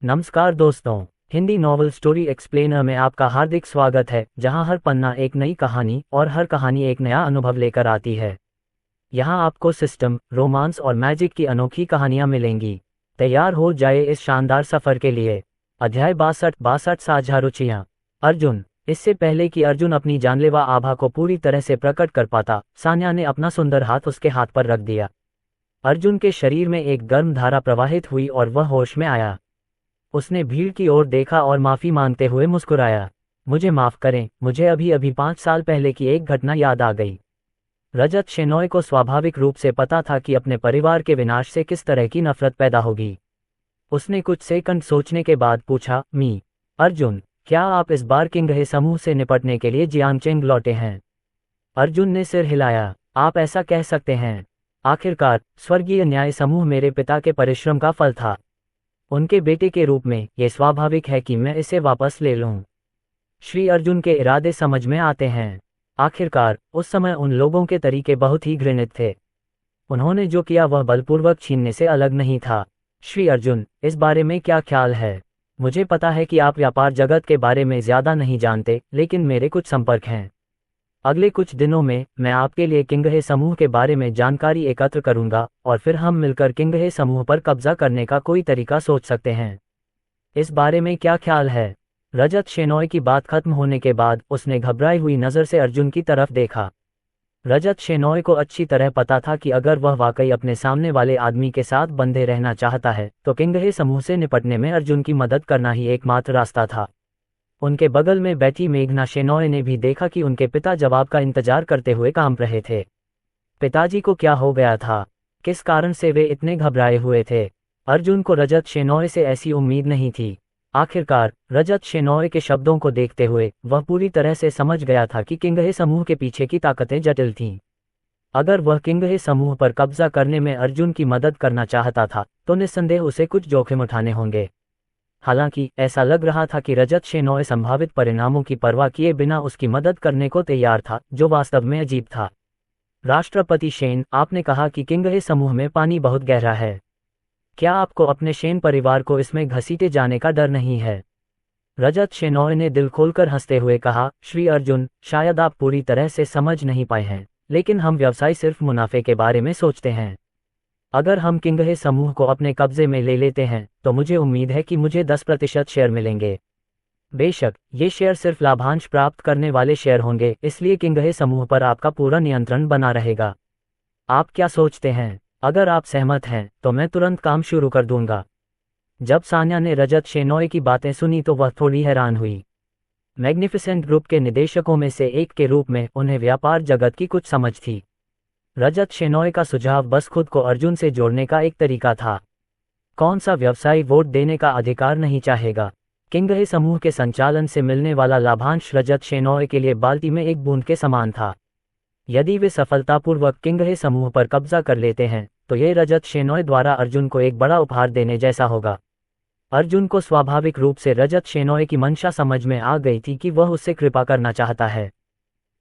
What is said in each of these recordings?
नमस्कार दोस्तों, Hindi novel story explainer में आपका हार्दिक स्वागत है, जहां हर पन्ना एक नई कहानी और हर कहानी एक नया अनुभव लेकर आती है। यहां आपको सिस्टम, रोमांस और मैजिक की अनोखी कहानियां मिलेंगी। तैयार हो जाए इस शानदार सफर के लिए। अध्याय 62 साझा रुचियां। अर्जुन। इससे पहले कि अर्जुन अपनी जानलेवा आभा को पूरी तरह से प्रकट कर पाता, सान्या ने अपना सुंदर हाथ उसके हाथ पर रख दिया। अर्जुन के शरीर में एक गर्म धारा प्रवाहित हुई और वह होश में आया। उसने भीड़ की ओर देखा और माफी मांगते हुए मुस्कुराया। मुझे माफ करें, मुझे अभी अभी 5 साल पहले की एक घटना याद आ गई। रजत शेनॉय को स्वाभाविक रूप से पता था कि अपने परिवार के विनाश से किस तरह की नफरत पैदा होगी। उसने कुछ सेकंड सोचने के बाद पूछा, अर्जुन, क्या आप इस बार किंगहे समूह से निपटने के लिए जियांगचेंग लौटे हैं? अर्जुन ने सिर हिलाया। आप ऐसा कह सकते हैं। आखिरकार स्वर्गीय न्याय समूह मेरे पिता के परिश्रम का फल था। उनके बेटे के रूप में यह स्वाभाविक है कि मैं इसे वापस ले लूं। श्री अर्जुन के इरादे समझ में आते हैं। आखिरकार उस समय उन लोगों के तरीके बहुत ही घृणित थे। उन्होंने जो किया वह बलपूर्वक छीनने से अलग नहीं था। श्री अर्जुन, इस बारे में क्या ख्याल है? मुझे पता है कि आप व्यापार जगत के बारे में ज्यादा नहीं जानते, लेकिन मेरे कुछ संपर्क हैं। अगले कुछ दिनों में मैं आपके लिए किंगहे समूह के बारे में जानकारी एकत्र करूंगा और फिर हम मिलकर किंगहे समूह पर कब्जा करने का कोई तरीका सोच सकते हैं। इस बारे में क्या ख्याल है? रजत शेनॉय की बात खत्म होने के बाद उसने घबराई हुई नजर से अर्जुन की तरफ देखा। रजत शेनॉय को अच्छी तरह पता था कि अगर वह वाकई अपने सामने वाले आदमी के साथ बंधे रहना चाहता है तो किंगहे समूह से निपटने में अर्जुन की मदद करना ही एकमात्र रास्ता था। उनके बगल में बैठी मेघना शेनॉय ने भी देखा कि उनके पिता जवाब का इंतजार करते हुए काम रहे थे। पिताजी को क्या हो गया था? किस कारण से वे इतने घबराए हुए थे? अर्जुन को रजत शेनॉय से ऐसी उम्मीद नहीं थी। आखिरकार रजत शेनॉय के शब्दों को देखते हुए वह पूरी तरह से समझ गया था कि किंगहे समूह के पीछे की ताकतें जटिल थीं। अगर वह किंगहे समूह पर कब्जा करने में अर्जुन की मदद करना चाहता था तो निस्संदेह उसे कुछ जोखिम उठाने होंगे। हालांकि ऐसा लग रहा था कि रजत शेनॉय संभावित परिणामों की परवाह किए बिना उसकी मदद करने को तैयार था, जो वास्तव में अजीब था। राष्ट्रपति शेन, आपने कहा कि किंगहे समूह में पानी बहुत गहरा है। क्या आपको अपने शेन परिवार को इसमें घसीटे जाने का डर नहीं है? रजत शेनॉय ने दिल खोलकर हंसते हुए कहा, श्री अर्जुन, शायद आप पूरी तरह से समझ नहीं पाए हैं, लेकिन हम व्यवसाय सिर्फ मुनाफे के बारे में सोचते हैं। अगर हम किंगहे समूह को अपने कब्जे में ले लेते हैं तो मुझे उम्मीद है कि मुझे 10% शेयर मिलेंगे। बेशक ये शेयर सिर्फ लाभांश प्राप्त करने वाले शेयर होंगे, इसलिए किंगहे समूह पर आपका पूरा नियंत्रण बना रहेगा। आप क्या सोचते हैं? अगर आप सहमत हैं तो मैं तुरंत काम शुरू कर दूंगा। जब सान्या ने रजत शेनॉय की बातें सुनी तो वह थोड़ी हैरान हुई। मैग्निफिसेंट ग्रुप के निदेशकों में से एक के रूप में उन्हें व्यापार जगत की कुछ समझ थी। रजत शेनॉय का सुझाव बस खुद को अर्जुन से जोड़ने का एक तरीका था। कौन सा व्यवसायी वोट देने का अधिकार नहीं चाहेगा? किंगहे समूह के संचालन से मिलने वाला लाभांश रजत शेनॉय के लिए बाल्टी में एक बूंद के समान था। यदि वे सफलतापूर्वक किंगहे समूह पर कब्जा कर लेते हैं तो यह रजत शेनॉय द्वारा अर्जुन को एक बड़ा उपहार देने जैसा होगा। अर्जुन को स्वाभाविक रूप से रजत शेनॉय की मंशा समझ में आ गई थी कि वह उससे कृपा करना चाहता है।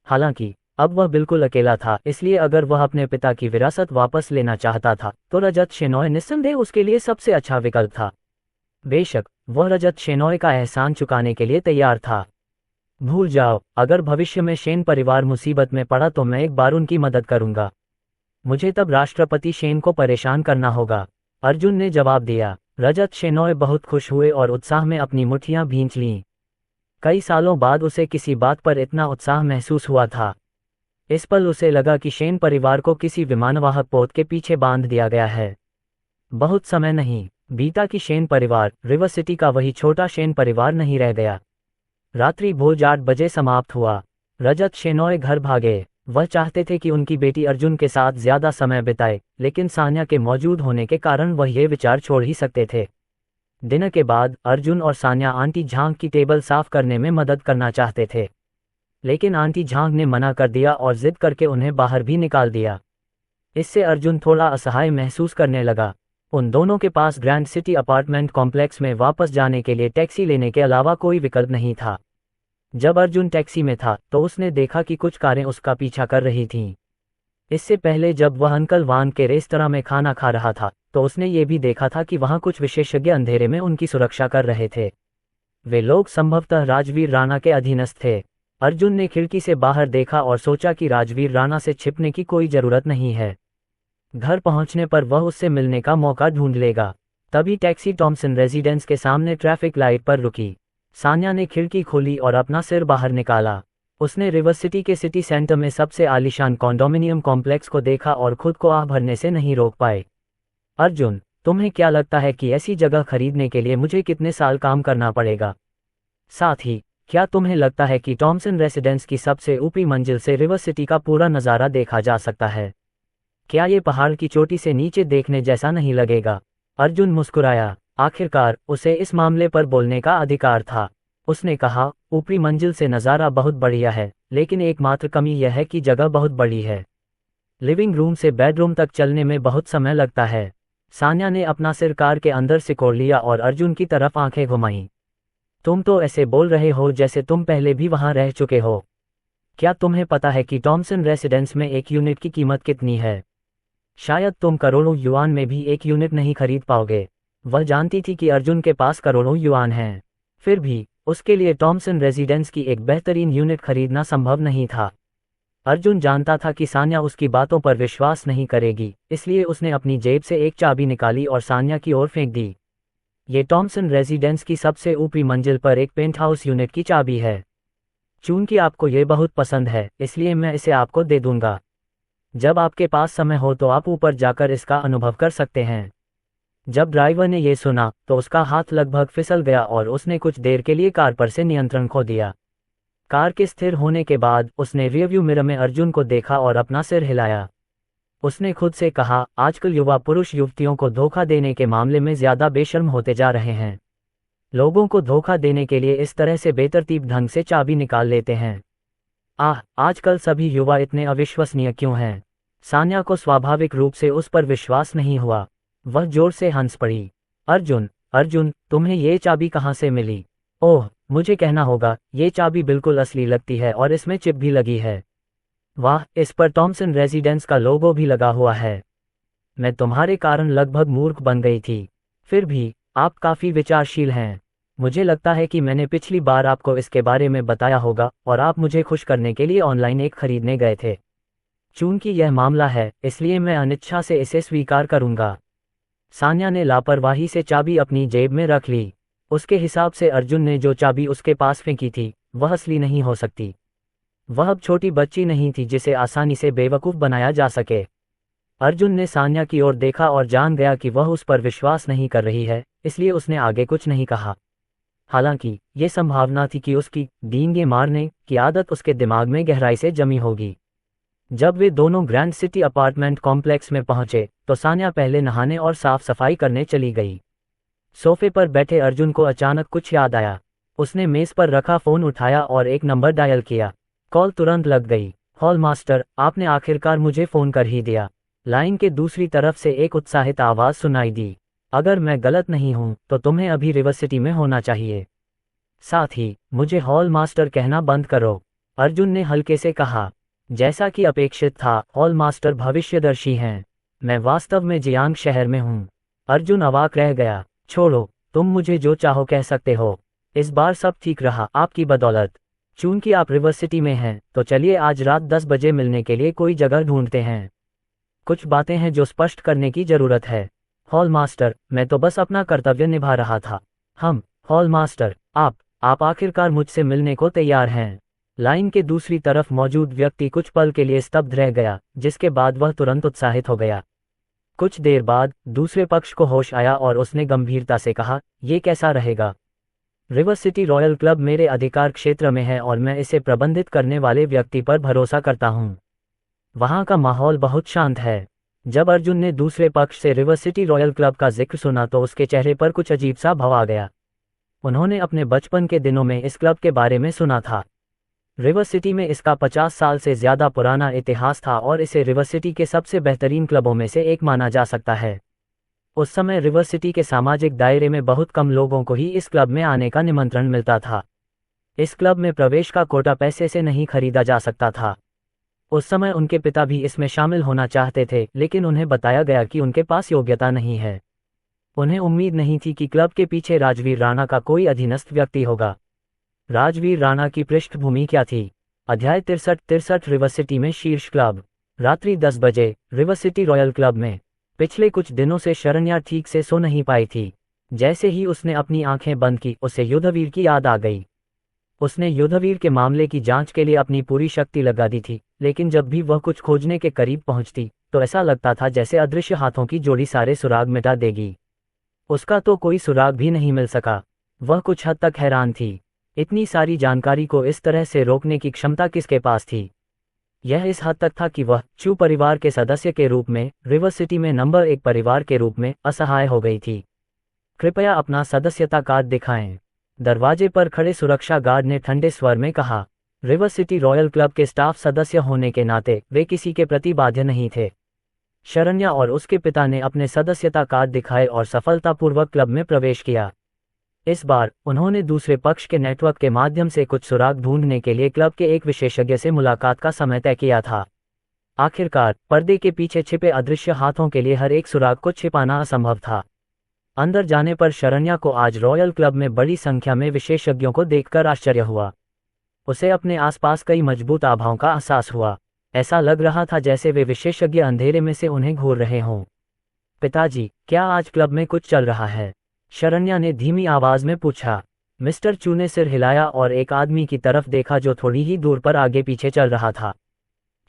हालांकि अब वह बिल्कुल अकेला था, इसलिए अगर वह अपने पिता की विरासत वापस लेना चाहता था तो रजत शेनॉय निस्संदेह उसके लिए सबसे अच्छा विकल्प था। बेशक वह रजत शेनॉय का एहसान चुकाने के लिए तैयार था। भूल जाओ, अगर भविष्य में शेन परिवार मुसीबत में पड़ा तो मैं एक बार उनकी मदद करूंगा। मुझे तब राष्ट्रपति शेन को परेशान करना होगा, अर्जुन ने जवाब दिया। रजत शेनॉय बहुत खुश हुए और उत्साह में अपनी मुट्ठियां भींच लीं। कई सालों बाद उसे किसी बात पर इतना उत्साह महसूस हुआ था। इस पल उसे लगा कि शेन परिवार को किसी विमानवाहक पोत के पीछे बांध दिया गया है। बहुत समय नहीं बीता कि शेन परिवार रिवर सिटी का वही छोटा शेन परिवार नहीं रह गया। रात्रि भोज 8 बजे समाप्त हुआ। रजत शेनॉय घर भागे। वह चाहते थे कि उनकी बेटी अर्जुन के साथ ज्यादा समय बिताए, लेकिन सान्या के मौजूद होने के कारण वह ये विचार छोड़ ही सकते थे। डिनर के बाद अर्जुन और सान्या आंटी झांग की टेबल साफ करने में मदद करना चाहते थे, लेकिन आंटी झांग ने मना कर दिया और जिद करके उन्हें बाहर भी निकाल दिया। इससे अर्जुन थोड़ा असहाय महसूस करने लगा। उन दोनों के पास ग्रैंड सिटी अपार्टमेंट कॉम्प्लेक्स में वापस जाने के लिए टैक्सी लेने के अलावा कोई विकल्प नहीं था। जब अर्जुन टैक्सी में था तो उसने देखा कि कुछ कारें उसका पीछा कर रही थीं। इससे पहले जब वह अंकल वान के रेस्तरां में खाना खा रहा था तो उसने ये भी देखा था कि वहां कुछ विशेषज्ञ अंधेरे में उनकी सुरक्षा कर रहे थे। वे लोग संभवतः राजवीर राणा के अधीनस्थ थे। अर्जुन ने खिड़की से बाहर देखा और सोचा कि राजवीर राणा से छिपने की कोई जरूरत नहीं है। घर पहुंचने पर वह उससे मिलने का मौका ढूंढ लेगा। तभी टैक्सी टॉमसन रेजिडेंस के सामने ट्रैफिक लाइट पर रुकी। सान्या ने खिड़की खोली और अपना सिर बाहर निकाला। उसने रिवर सिटी के सिटी सेंटर में सबसे आलीशान कॉन्डोमिनियम कॉम्प्लेक्स को देखा और खुद को आह भरने से नहीं रोक पाए। अर्जुन, तुम्हें क्या लगता है कि ऐसी जगह खरीदने के लिए मुझे कितने साल काम करना पड़ेगा? साथ ही क्या तुम्हें लगता है कि टॉमसन रेसिडेंस की सबसे ऊपरी मंजिल से रिवर सिटी का पूरा नज़ारा देखा जा सकता है? क्या ये पहाड़ की चोटी से नीचे देखने जैसा नहीं लगेगा? अर्जुन मुस्कुराया। आखिरकार उसे इस मामले पर बोलने का अधिकार था। उसने कहा, ऊपरी मंजिल से नज़ारा बहुत बढ़िया है, लेकिन एकमात्र कमी यह है कि जगह बहुत बड़ी है। लिविंग रूम से बेडरूम तक चलने में बहुत समय लगता है। सान्या ने अपना सिर कार के अंदर सिकोड़ लिया और अर्जुन की तरफ आंखें घुमाईं। तुम तो ऐसे बोल रहे हो जैसे तुम पहले भी वहां रह चुके हो। क्या तुम्हें पता है कि टॉमसन रेसिडेंस में एक यूनिट की कीमत कितनी है? शायद तुम करोड़ों युआन में भी एक यूनिट नहीं खरीद पाओगे। वह जानती थी कि अर्जुन के पास करोड़ों युआन हैं। फिर भी उसके लिए टॉमसन रेजिडेंस की एक बेहतरीन यूनिट खरीदना संभव नहीं था। अर्जुन जानता था कि सान्या उसकी बातों पर विश्वास नहीं करेगी, इसलिए उसने अपनी जेब से एक चाबी निकाली और सान्या की ओर फेंक दी। ये टॉमसन रेजिडेंस की सबसे ऊपरी मंजिल पर एक पेंटहाउस यूनिट की चाबी है। चूंकि आपको ये बहुत पसंद है, इसलिए मैं इसे आपको दे दूंगा। जब आपके पास समय हो तो आप ऊपर जाकर इसका अनुभव कर सकते हैं। जब ड्राइवर ने यह सुना तो उसका हाथ लगभग फिसल गया और उसने कुछ देर के लिए कार पर से नियंत्रण खो दिया। कार के स्थिर होने के बाद उसने रियरव्यू मिरर में अर्जुन को देखा और अपना सिर हिलाया। उसने खुद से कहा, आजकल युवा पुरुष युवतियों को धोखा देने के मामले में ज्यादा बेशर्म होते जा रहे हैं। लोगों को धोखा देने के लिए इस तरह से बेतरतीब ढंग से चाबी निकाल लेते हैं। आजकल सभी युवा इतने अविश्वसनीय क्यों हैं? सान्या को स्वाभाविक रूप से उस पर विश्वास नहीं हुआ। वह जोर से हंस पड़ी। अर्जुन, तुम्हें ये चाबी कहाँ से मिली? ओह, मुझे कहना होगा, ये चाबी बिल्कुल असली लगती है और इसमें चिप भी लगी है। वाह, इस पर टॉमसन रेजिडेंस का लोगो भी लगा हुआ है। मैं तुम्हारे कारण लगभग मूर्ख बन गई थी। फिर भी आप काफ़ी विचारशील हैं। मुझे लगता है कि मैंने पिछली बार आपको इसके बारे में बताया होगा और आप मुझे खुश करने के लिए ऑनलाइन एक खरीदने गए थे। चूंकि यह मामला है, इसलिए मैं अनिच्छा से इसे स्वीकार करूंगा। सान्या ने लापरवाही से चाबी अपनी जेब में रख ली। उसके हिसाब से अर्जुन ने जो चाबी उसके पास फेंकी थी वह असली नहीं हो सकती। वह अब छोटी बच्ची नहीं थी जिसे आसानी से बेवकूफ़ बनाया जा सके। अर्जुन ने सान्या की ओर देखा और जान गया कि वह उस पर विश्वास नहीं कर रही है, इसलिए उसने आगे कुछ नहीं कहा। हालांकि ये संभावना थी कि उसकी डींगे मारने की आदत उसके दिमाग में गहराई से जमी होगी। जब वे दोनों ग्रैंड सिटी अपार्टमेंट कॉम्प्लेक्स में पहुंचे तो सान्या पहले नहाने और साफ सफाई करने चली गई। सोफे पर बैठे अर्जुन को अचानक कुछ याद आया। उसने मेज पर रखा फ़ोन उठाया और एक नंबर डायल किया। कॉल तुरंत लग गई। हॉल मास्टर, आपने आखिरकार मुझे फ़ोन कर ही दिया। लाइन के दूसरी तरफ से एक उत्साहित आवाज़ सुनाई दी। अगर मैं गलत नहीं हूं तो तुम्हें अभी रिवर सिटी में होना चाहिए। साथ ही मुझे हॉल मास्टर कहना बंद करो, अर्जुन ने हल्के से कहा। जैसा कि अपेक्षित था, हॉल मास्टर भविष्यदर्शी हैं। मैं वास्तव में जियांग शहर में हूँ। अर्जुन अवाक रह गया। छोड़ो, तुम मुझे जो चाहो कह सकते हो। इस बार सब ठीक रहा आपकी बदौलत। चूंकि आप रिवर सिटी में हैं तो चलिए आज रात 10 बजे मिलने के लिए कोई जगह ढूंढते हैं। कुछ बातें हैं जो स्पष्ट करने की जरूरत है। हॉल मास्टर, मैं तो बस अपना कर्तव्य निभा रहा था। हॉल मास्टर, आप आखिरकार मुझसे मिलने को तैयार हैं। लाइन के दूसरी तरफ मौजूद व्यक्ति कुछ पल के लिए स्तब्ध रह गया, जिसके बाद वह तुरंत उत्साहित हो गया। कुछ देर बाद दूसरे पक्ष को होश आया और उसने गंभीरता से कहा, ये कैसा रहेगा? रिवर सिटी रॉयल क्लब मेरे अधिकार क्षेत्र में है और मैं इसे प्रबंधित करने वाले व्यक्ति पर भरोसा करता हूँ। वहाँ का माहौल बहुत शांत है। जब अर्जुन ने दूसरे पक्ष से रिवर सिटी रॉयल क्लब का जिक्र सुना तो उसके चेहरे पर कुछ अजीब सा भाव आ गया। उन्होंने अपने बचपन के दिनों में इस क्लब के बारे में सुना था। रिवर सिटी में इसका 50 साल से ज़्यादा पुराना इतिहास था और इसे रिवर सिटी के सबसे बेहतरीन क्लबों में से एक माना जा सकता है। उस समय रिवर सिटी के सामाजिक दायरे में बहुत कम लोगों को ही इस क्लब में आने का निमंत्रण मिलता था। इस क्लब में प्रवेश का कोटा पैसे से नहीं खरीदा जा सकता था। उस समय उनके पिता भी इसमें शामिल होना चाहते थे, लेकिन उन्हें बताया गया कि उनके पास योग्यता नहीं है। उन्हें उम्मीद नहीं थी कि क्लब के पीछे राजवीर राणा का कोई अधीनस्थ व्यक्ति होगा। राजवीर राणा की पृष्ठभूमि क्या थी? अध्याय 63 रिवर सिटी में शीर्ष क्लब। रात्रि 10 बजे रिवर सिटी रॉयल क्लब में। पिछले कुछ दिनों से शरण्या ठीक से सो नहीं पाई थी। जैसे ही उसने अपनी आंखें बंद की, उसे युद्धवीर की याद आ गई। उसने युद्धवीर के मामले की जांच के लिए अपनी पूरी शक्ति लगा दी थी, लेकिन जब भी वह कुछ खोजने के करीब पहुंचती तो ऐसा लगता था जैसे अदृश्य हाथों की जोड़ी सारे सुराग मिटा देगी। उसका तो कोई सुराग भी नहीं मिल सका। वह कुछ हद तक हैरान थी। इतनी सारी जानकारी को इस तरह से रोकने की क्षमता किसके पास थी? यह इस हद तक था कि वह चू परिवार के सदस्य के रूप में रिवर सिटी में नंबर 1 परिवार के रूप में असहाय हो गई थी। कृपया अपना सदस्यता कार्ड दिखाएं, दरवाजे पर खड़े सुरक्षा गार्ड ने ठंडे स्वर में कहा। रिवर सिटी रॉयल क्लब के स्टाफ सदस्य होने के नाते वे किसी के प्रति बाध्य नहीं थे। शरण्या और उसके पिता ने अपने सदस्यता कार्ड दिखाए और सफलतापूर्वक क्लब में प्रवेश किया। इस बार उन्होंने दूसरे पक्ष के नेटवर्क के माध्यम से कुछ सुराग ढूंढने के लिए क्लब के एक विशेषज्ञ से मुलाकात का समय तय किया था। आखिरकार पर्दे के पीछे छिपे अदृश्य हाथों के लिए हर एक सुराग को छिपाना असंभव था। अंदर जाने पर शरण्या को आज रॉयल क्लब में बड़ी संख्या में विशेषज्ञों को देखकर आश्चर्य हुआ। उसे अपने आसपास कई मजबूत आभाओं का एहसास हुआ। ऐसा लग रहा था जैसे वे विशेषज्ञ अंधेरे में से उन्हें घूर रहे हों। पिताजी, क्या आज क्लब में कुछ चल रहा है? शरण्या ने धीमी आवाज में पूछा। मिस्टर चू ने सिर हिलाया और एक आदमी की तरफ देखा जो थोड़ी ही दूर पर आगे पीछे चल रहा था।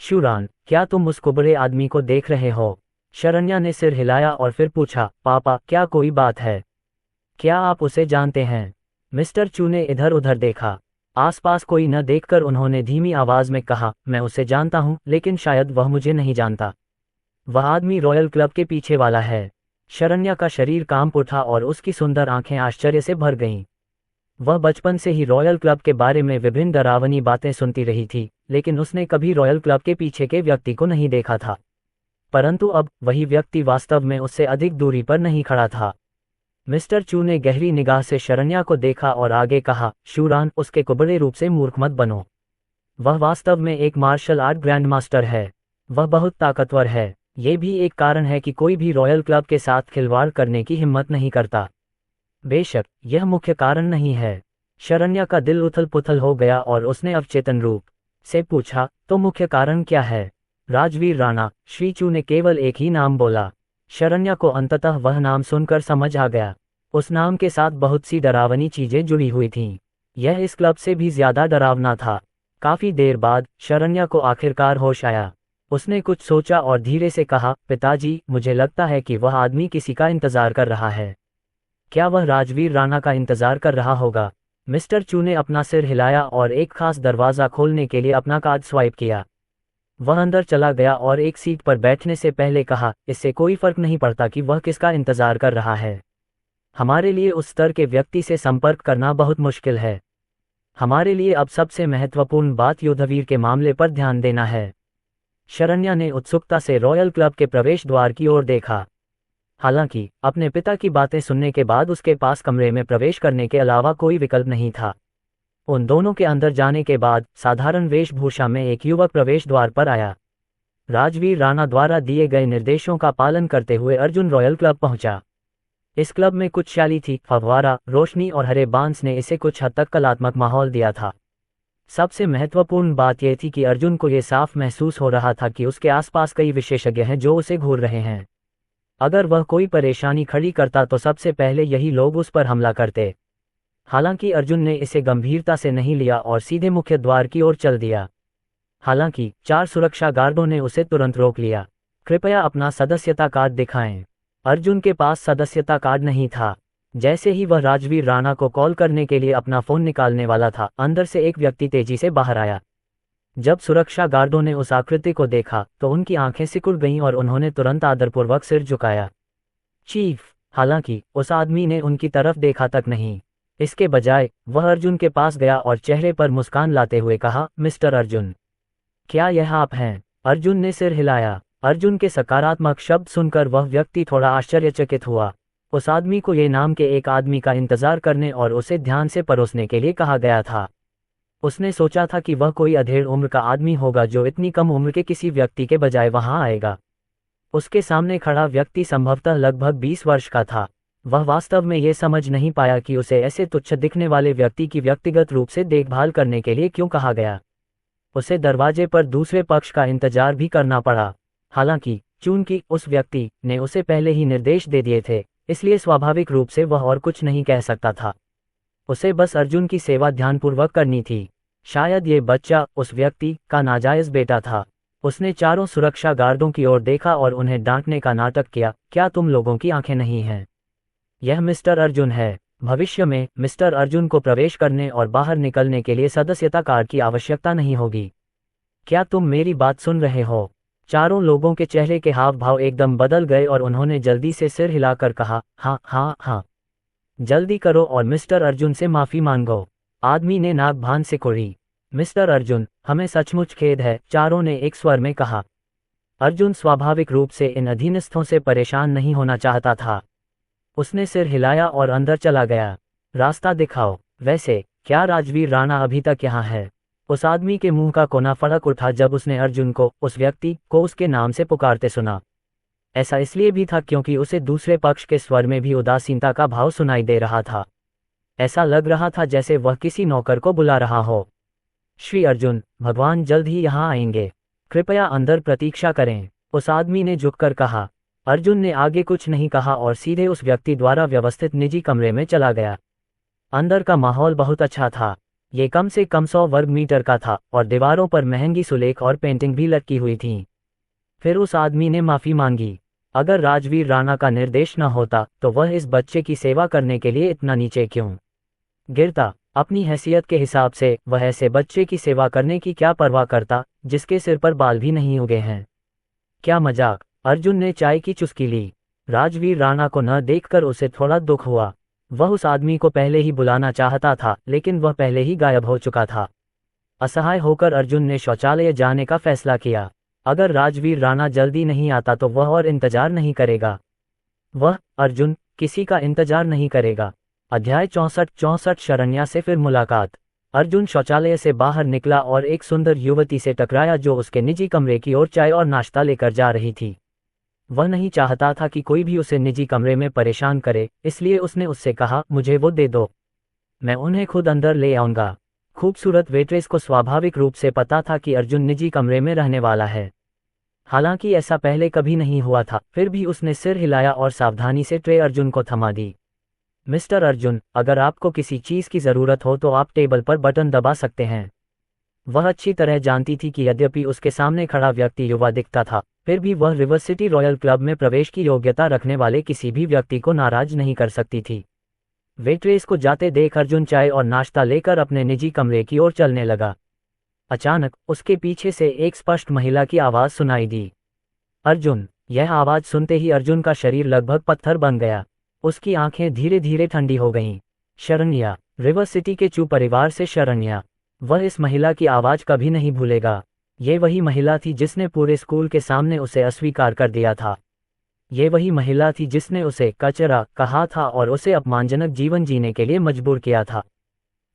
शूरान, क्या तुम उस कुबड़े आदमी को देख रहे हो? शरण्या ने सिर हिलाया और फिर पूछा, पापा, क्या कोई बात है? क्या आप उसे जानते हैं? मिस्टर चू ने इधर उधर देखा। आसपास कोई न देखकर उन्होंने धीमी आवाज में कहा, मैं उसे जानता हूं, लेकिन शायद वह मुझे नहीं जानता। वह आदमी रॉयल क्लब के पीछे वाला है। शरण्या का शरीर कांप उठा और उसकी सुंदर आंखें आश्चर्य से भर गईं। वह बचपन से ही रॉयल क्लब के बारे में विभिन्न डरावनी बातें सुनती रही थी, लेकिन उसने कभी रॉयल क्लब के पीछे के व्यक्ति को नहीं देखा था। परंतु अब वही व्यक्ति वास्तव में उससे अधिक दूरी पर नहीं खड़ा था। मिस्टर चू ने गहरी निगाह से शरण्या को देखा और आगे कहा, शूरान, उसके कुबड़े रूप से मूर्ख मत बनो। वह वास्तव में एक मार्शल आर्ट ग्रैंड मास्टर है। वह बहुत ताकतवर है। ये भी एक कारण है कि कोई भी रॉयल क्लब के साथ खिलवाड़ करने की हिम्मत नहीं करता। बेशक यह मुख्य कारण नहीं है। शरण्या का दिल उथल पुथल हो गया और उसने अवचेतन रूप से पूछा, तो मुख्य कारण क्या है? राजवीर राणा। श्री चू ने केवल एक ही नाम बोला। शरण्या को अंततः वह नाम सुनकर समझ आ गया। उस नाम के साथ बहुत सी डरावनी चीजें जुड़ी हुई थीं। यह इस क्लब से भी ज्यादा डरावना था। काफी देर बाद शरण्या को आखिरकार होश आया। उसने कुछ सोचा और धीरे से कहा, पिताजी, मुझे लगता है कि वह आदमी किसी का इंतजार कर रहा है। क्या वह राजवीर राणा का इंतजार कर रहा होगा? मिस्टर चू ने अपना सिर हिलाया और एक खास दरवाजा खोलने के लिए अपना कार्ड स्वाइप किया। वह अंदर चला गया और एक सीट पर बैठने से पहले कहा, इससे कोई फर्क नहीं पड़ता कि वह किसका इंतजार कर रहा है। हमारे लिए उस स्तर के व्यक्ति से संपर्क करना बहुत मुश्किल है। हमारे लिए अब सबसे महत्वपूर्ण बात युद्धवीर के मामले पर ध्यान देना है। शरण्या ने उत्सुकता से रॉयल क्लब के प्रवेश द्वार की ओर देखा। हालांकि अपने पिता की बातें सुनने के बाद उसके पास कमरे में प्रवेश करने के अलावा कोई विकल्प नहीं था। उन दोनों के अंदर जाने के बाद साधारण वेशभूषा में एक युवक प्रवेश द्वार पर आया। राजवीर राणा द्वारा दिए गए निर्देशों का पालन करते हुए अर्जुन रॉयल क्लब पहुंचा। इस क्लब में कुछ शैली थी, फव्वारा, रोशनी और हरे बांस ने इसे कुछ हद तक कलात्मक माहौल दिया था। सबसे महत्वपूर्ण बात यह थी कि अर्जुन को यह साफ महसूस हो रहा था कि उसके आसपास कई विशेषज्ञ हैं जो उसे घूर रहे हैं। अगर वह कोई परेशानी खड़ी करता तो सबसे पहले यही लोग उस पर हमला करते। हालांकि अर्जुन ने इसे गंभीरता से नहीं लिया और सीधे मुख्य द्वार की ओर चल दिया। हालांकि 4 सुरक्षा गार्डों ने उसे तुरंत रोक लिया। कृपया अपना सदस्यता कार्ड दिखाएं। अर्जुन के पास सदस्यता कार्ड नहीं था। जैसे ही वह राजवीर राणा को कॉल करने के लिए अपना फोन निकालने वाला था, अंदर से एक व्यक्ति तेजी से बाहर आया। जब सुरक्षा गार्डों ने उस आकृति को देखा तो उनकी आंखें सिकुड़ गईं और उन्होंने तुरंत आदरपूर्वक सिर झुकाया। चीफ। हालांकि उस आदमी ने उनकी तरफ देखा तक नहीं। इसके बजाय वह अर्जुन के पास गया और चेहरे पर मुस्कान लाते हुए कहा, मिस्टर अर्जुन, क्या यह आप हैं? अर्जुन ने सिर हिलाया। अर्जुन के सकारात्मक शब्द सुनकर वह व्यक्ति थोड़ा आश्चर्यचकित हुआ। उस आदमी को ये नाम के एक आदमी का इंतजार करने और उसे ध्यान से परोसने के लिए कहा गया था। उसने सोचा था कि वह कोई अधेड़ उम्र का आदमी होगा जो इतनी कम उम्र के किसी व्यक्ति के बजाय वहां आएगा। उसके सामने खड़ा व्यक्ति संभवतः लगभग 20 वर्ष का था। वह वास्तव में ये समझ नहीं पाया कि उसे ऐसे तुच्छ दिखने वाले व्यक्ति की व्यक्तिगत रूप से देखभाल करने के लिए क्यों कहा गया। उसे दरवाजे पर दूसरे पक्ष का इंतजार भी करना पड़ा। हालांकि चूंकि उस व्यक्ति ने उसे पहले ही निर्देश दे दिए थे, इसलिए स्वाभाविक रूप से वह और कुछ नहीं कह सकता था। उसे बस अर्जुन की सेवा ध्यानपूर्वक करनी थी। शायद ये बच्चा उस व्यक्ति का नाजायज बेटा था। उसने चारों सुरक्षा गार्डों की ओर देखा और उन्हें डांटने का नाटक किया, क्या तुम लोगों की आंखें नहीं हैं? यह मिस्टर अर्जुन है। भविष्य में मिस्टर अर्जुन को प्रवेश करने और बाहर निकलने के लिए सदस्यता कार्ड की आवश्यकता नहीं होगी। क्या तुम मेरी बात सुन रहे हो? चारों लोगों के चेहरे के हाव भाव एकदम बदल गए और उन्होंने जल्दी से सिर हिलाकर कहा, हाँ हाँ हाँ, जल्दी करो और मिस्टर अर्जुन से माफी मांगो। आदमी ने नाक भान से कुड़ी। मिस्टर अर्जुन, हमें सचमुच खेद है, चारों ने एक स्वर में कहा। अर्जुन स्वाभाविक रूप से इन अधीनस्थों से परेशान नहीं होना चाहता था। उसने सिर हिलाया और अंदर चला गया। रास्ता दिखाओ। वैसे क्या राजवीर राणा अभी तक यहाँ है? उस आदमी के मुंह का कोना फड़क उठा जब उसने अर्जुन को, उस व्यक्ति को उसके नाम से पुकारते सुना। ऐसा इसलिए भी था क्योंकि उसे दूसरे पक्ष के स्वर में भी उदासीनता का भाव सुनाई दे रहा था। ऐसा लग रहा था जैसे वह किसी नौकर को बुला रहा हो। श्री अर्जुन, भगवान जल्द ही यहाँ आएंगे, कृपया अंदर प्रतीक्षा करें, उस आदमी ने झुककर कहा। अर्जुन ने आगे कुछ नहीं कहा और सीधे उस व्यक्ति द्वारा व्यवस्थित निजी कमरे में चला गया। अंदर का माहौल बहुत अच्छा था। ये कम से कम 100 वर्ग मीटर का था और दीवारों पर महंगी सुलेख और पेंटिंग भी लटकी हुई थीं। फिर उस आदमी ने माफी मांगी। अगर राजवीर राणा का निर्देश न होता तो वह इस बच्चे की सेवा करने के लिए इतना नीचे क्यों गिरता? अपनी हैसियत के हिसाब से वह ऐसे बच्चे की सेवा करने की क्या परवाह करता जिसके सिर पर बाल भी नहीं उगे हैं? क्या मजाक! अर्जुन ने चाय की चुस्की ली। राजवीर राणा को न देखकर उसे थोड़ा दुख हुआ। वह उस आदमी को पहले ही बुलाना चाहता था, लेकिन वह पहले ही गायब हो चुका था। असहाय होकर अर्जुन ने शौचालय जाने का फैसला किया। अगर राजवीर राणा जल्दी नहीं आता तो वह और इंतजार नहीं करेगा। वह, अर्जुन, किसी का इंतजार नहीं करेगा। अध्याय 64 शरण्या से फिर मुलाकात। अर्जुन शौचालय से बाहर निकला और एक सुंदर युवती से टकराया जो उसके निजी कमरे की ओर चाय और नाश्ता लेकर जा रही थी। वह नहीं चाहता था कि कोई भी उसे निजी कमरे में परेशान करे, इसलिए उसने उससे कहा, मुझे वो दे दो, मैं उन्हें खुद अंदर ले आऊंगा। खूबसूरत वेट्रेस को स्वाभाविक रूप से पता था कि अर्जुन निजी कमरे में रहने वाला है। हालांकि ऐसा पहले कभी नहीं हुआ था, फिर भी उसने सिर हिलाया और सावधानी से ट्रे अर्जुन को थमा दी। मिस्टर अर्जुन, अगर आपको किसी चीज़ की ज़रूरत हो तो आप टेबल पर बटन दबा सकते हैं। वह अच्छी तरह जानती थी कि यद्यपि उसके सामने खड़ा व्यक्ति युवा दिखता था, फिर भी वह रिवर सिटी रॉयल क्लब में प्रवेश की योग्यता रखने वाले किसी भी व्यक्ति को नाराज नहीं कर सकती थी। वेट्रेस को जाते देख अर्जुन चाय और नाश्ता लेकर अपने निजी कमरे की ओर चलने लगा। अचानक उसके पीछे से एक स्पष्ट महिला की आवाज़ सुनाई दी। अर्जुन! यह आवाज़ सुनते ही अर्जुन का शरीर लगभग पत्थर बन गया। उसकी आंखें धीरे धीरे ठंडी हो गईं। शरण्या, रिवर सिटी के चू परिवार से शरण्या। वह इस महिला की आवाज़ कभी नहीं भूलेगा। ये वही महिला थी जिसने पूरे स्कूल के सामने उसे अस्वीकार कर दिया था। ये वही महिला थी जिसने उसे कचरा कहा था और उसे अपमानजनक जीवन जीने के लिए मजबूर किया था।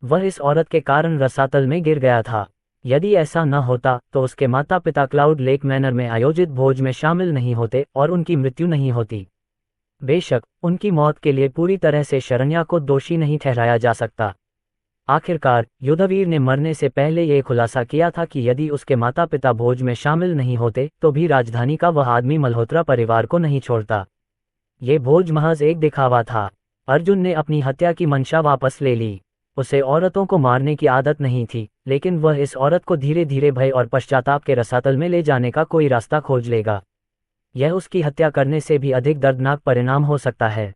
वह इस औरत के कारण रसातल में गिर गया था। यदि ऐसा न होता तो उसके माता पिता क्लाउड लेक मैनर में आयोजित भोज में शामिल नहीं होते और उनकी मृत्यु नहीं होती। बेशक उनकी मौत के लिए पूरी तरह से शरण्या को दोषी नहीं ठहराया जा सकता। आखिरकार युद्धवीर ने मरने से पहले ये खुलासा किया था कि यदि उसके माता पिता भोज में शामिल नहीं होते तो भी राजधानी का वह आदमी मल्होत्रा परिवार को नहीं छोड़ता। ये भोज महज एक दिखावा था। अर्जुन ने अपनी हत्या की मंशा वापस ले ली। उसे औरतों को मारने की आदत नहीं थी, लेकिन वह इस औरत को धीरे धीरे भय और पश्चाताप के रसातल में ले जाने का कोई रास्ता खोज लेगा। यह उसकी हत्या करने से भी अधिक दर्दनाक परिणाम हो सकता है।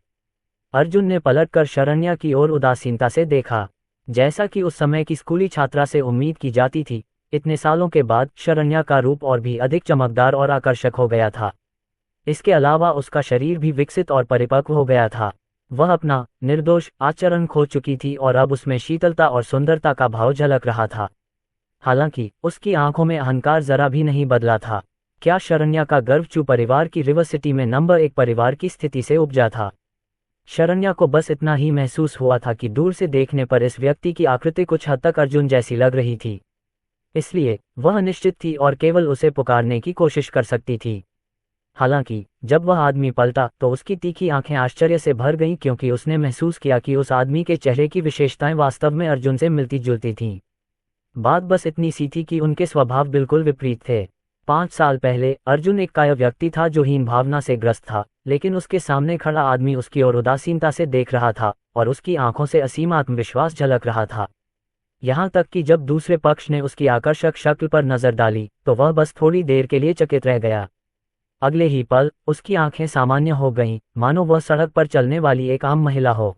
अर्जुन ने पलटकर शरण्या की ओर उदासीनता से देखा। जैसा कि उस समय की स्कूली छात्रा से उम्मीद की जाती थी, इतने सालों के बाद शरण्या का रूप और भी अधिक चमकदार और आकर्षक हो गया था। इसके अलावा उसका शरीर भी विकसित और परिपक्व हो गया था। वह अपना निर्दोष आचरण खो चुकी थी और अब उसमें शीतलता और सुंदरता का भाव झलक रहा था। हालांकि उसकी आंखों में अहंकार जरा भी नहीं बदला था। क्या शरण्या का गर्व चू परिवार की रिवर सिटी में नंबर 1 परिवार की स्थिति से उपजा था? शरण्या को बस इतना ही महसूस हुआ था कि दूर से देखने पर इस व्यक्ति की आकृति कुछ हद तक अर्जुन जैसी लग रही थी। इसलिए वह अनिश्चित थी और केवल उसे पुकारने की कोशिश कर सकती थी। हालांकि जब वह आदमी पलटा तो उसकी तीखी आंखें आश्चर्य से भर गईं, क्योंकि उसने महसूस किया कि उस आदमी के चेहरे की विशेषताएं वास्तव में अर्जुन से मिलती जुलती थीं। बात बस इतनी सी थी कि उनके स्वभाव बिल्कुल विपरीत थे। 5 साल पहले अर्जुन एक काया व्यक्ति था जो हीन भावना से ग्रस्त था, लेकिन उसके सामने खड़ा आदमी उसकी ओर उदासीनता से देख रहा था और उसकी आंखों से असीम आत्मविश्वास झलक रहा था। यहाँ तक कि जब दूसरे पक्ष ने उसकी आकर्षक शक्ल पर नजर डाली तो वह बस थोड़ी देर के लिए चकित रह गया। अगले ही पल उसकी आंखें सामान्य हो गईं, मानो वह सड़क पर चलने वाली एक आम महिला हो।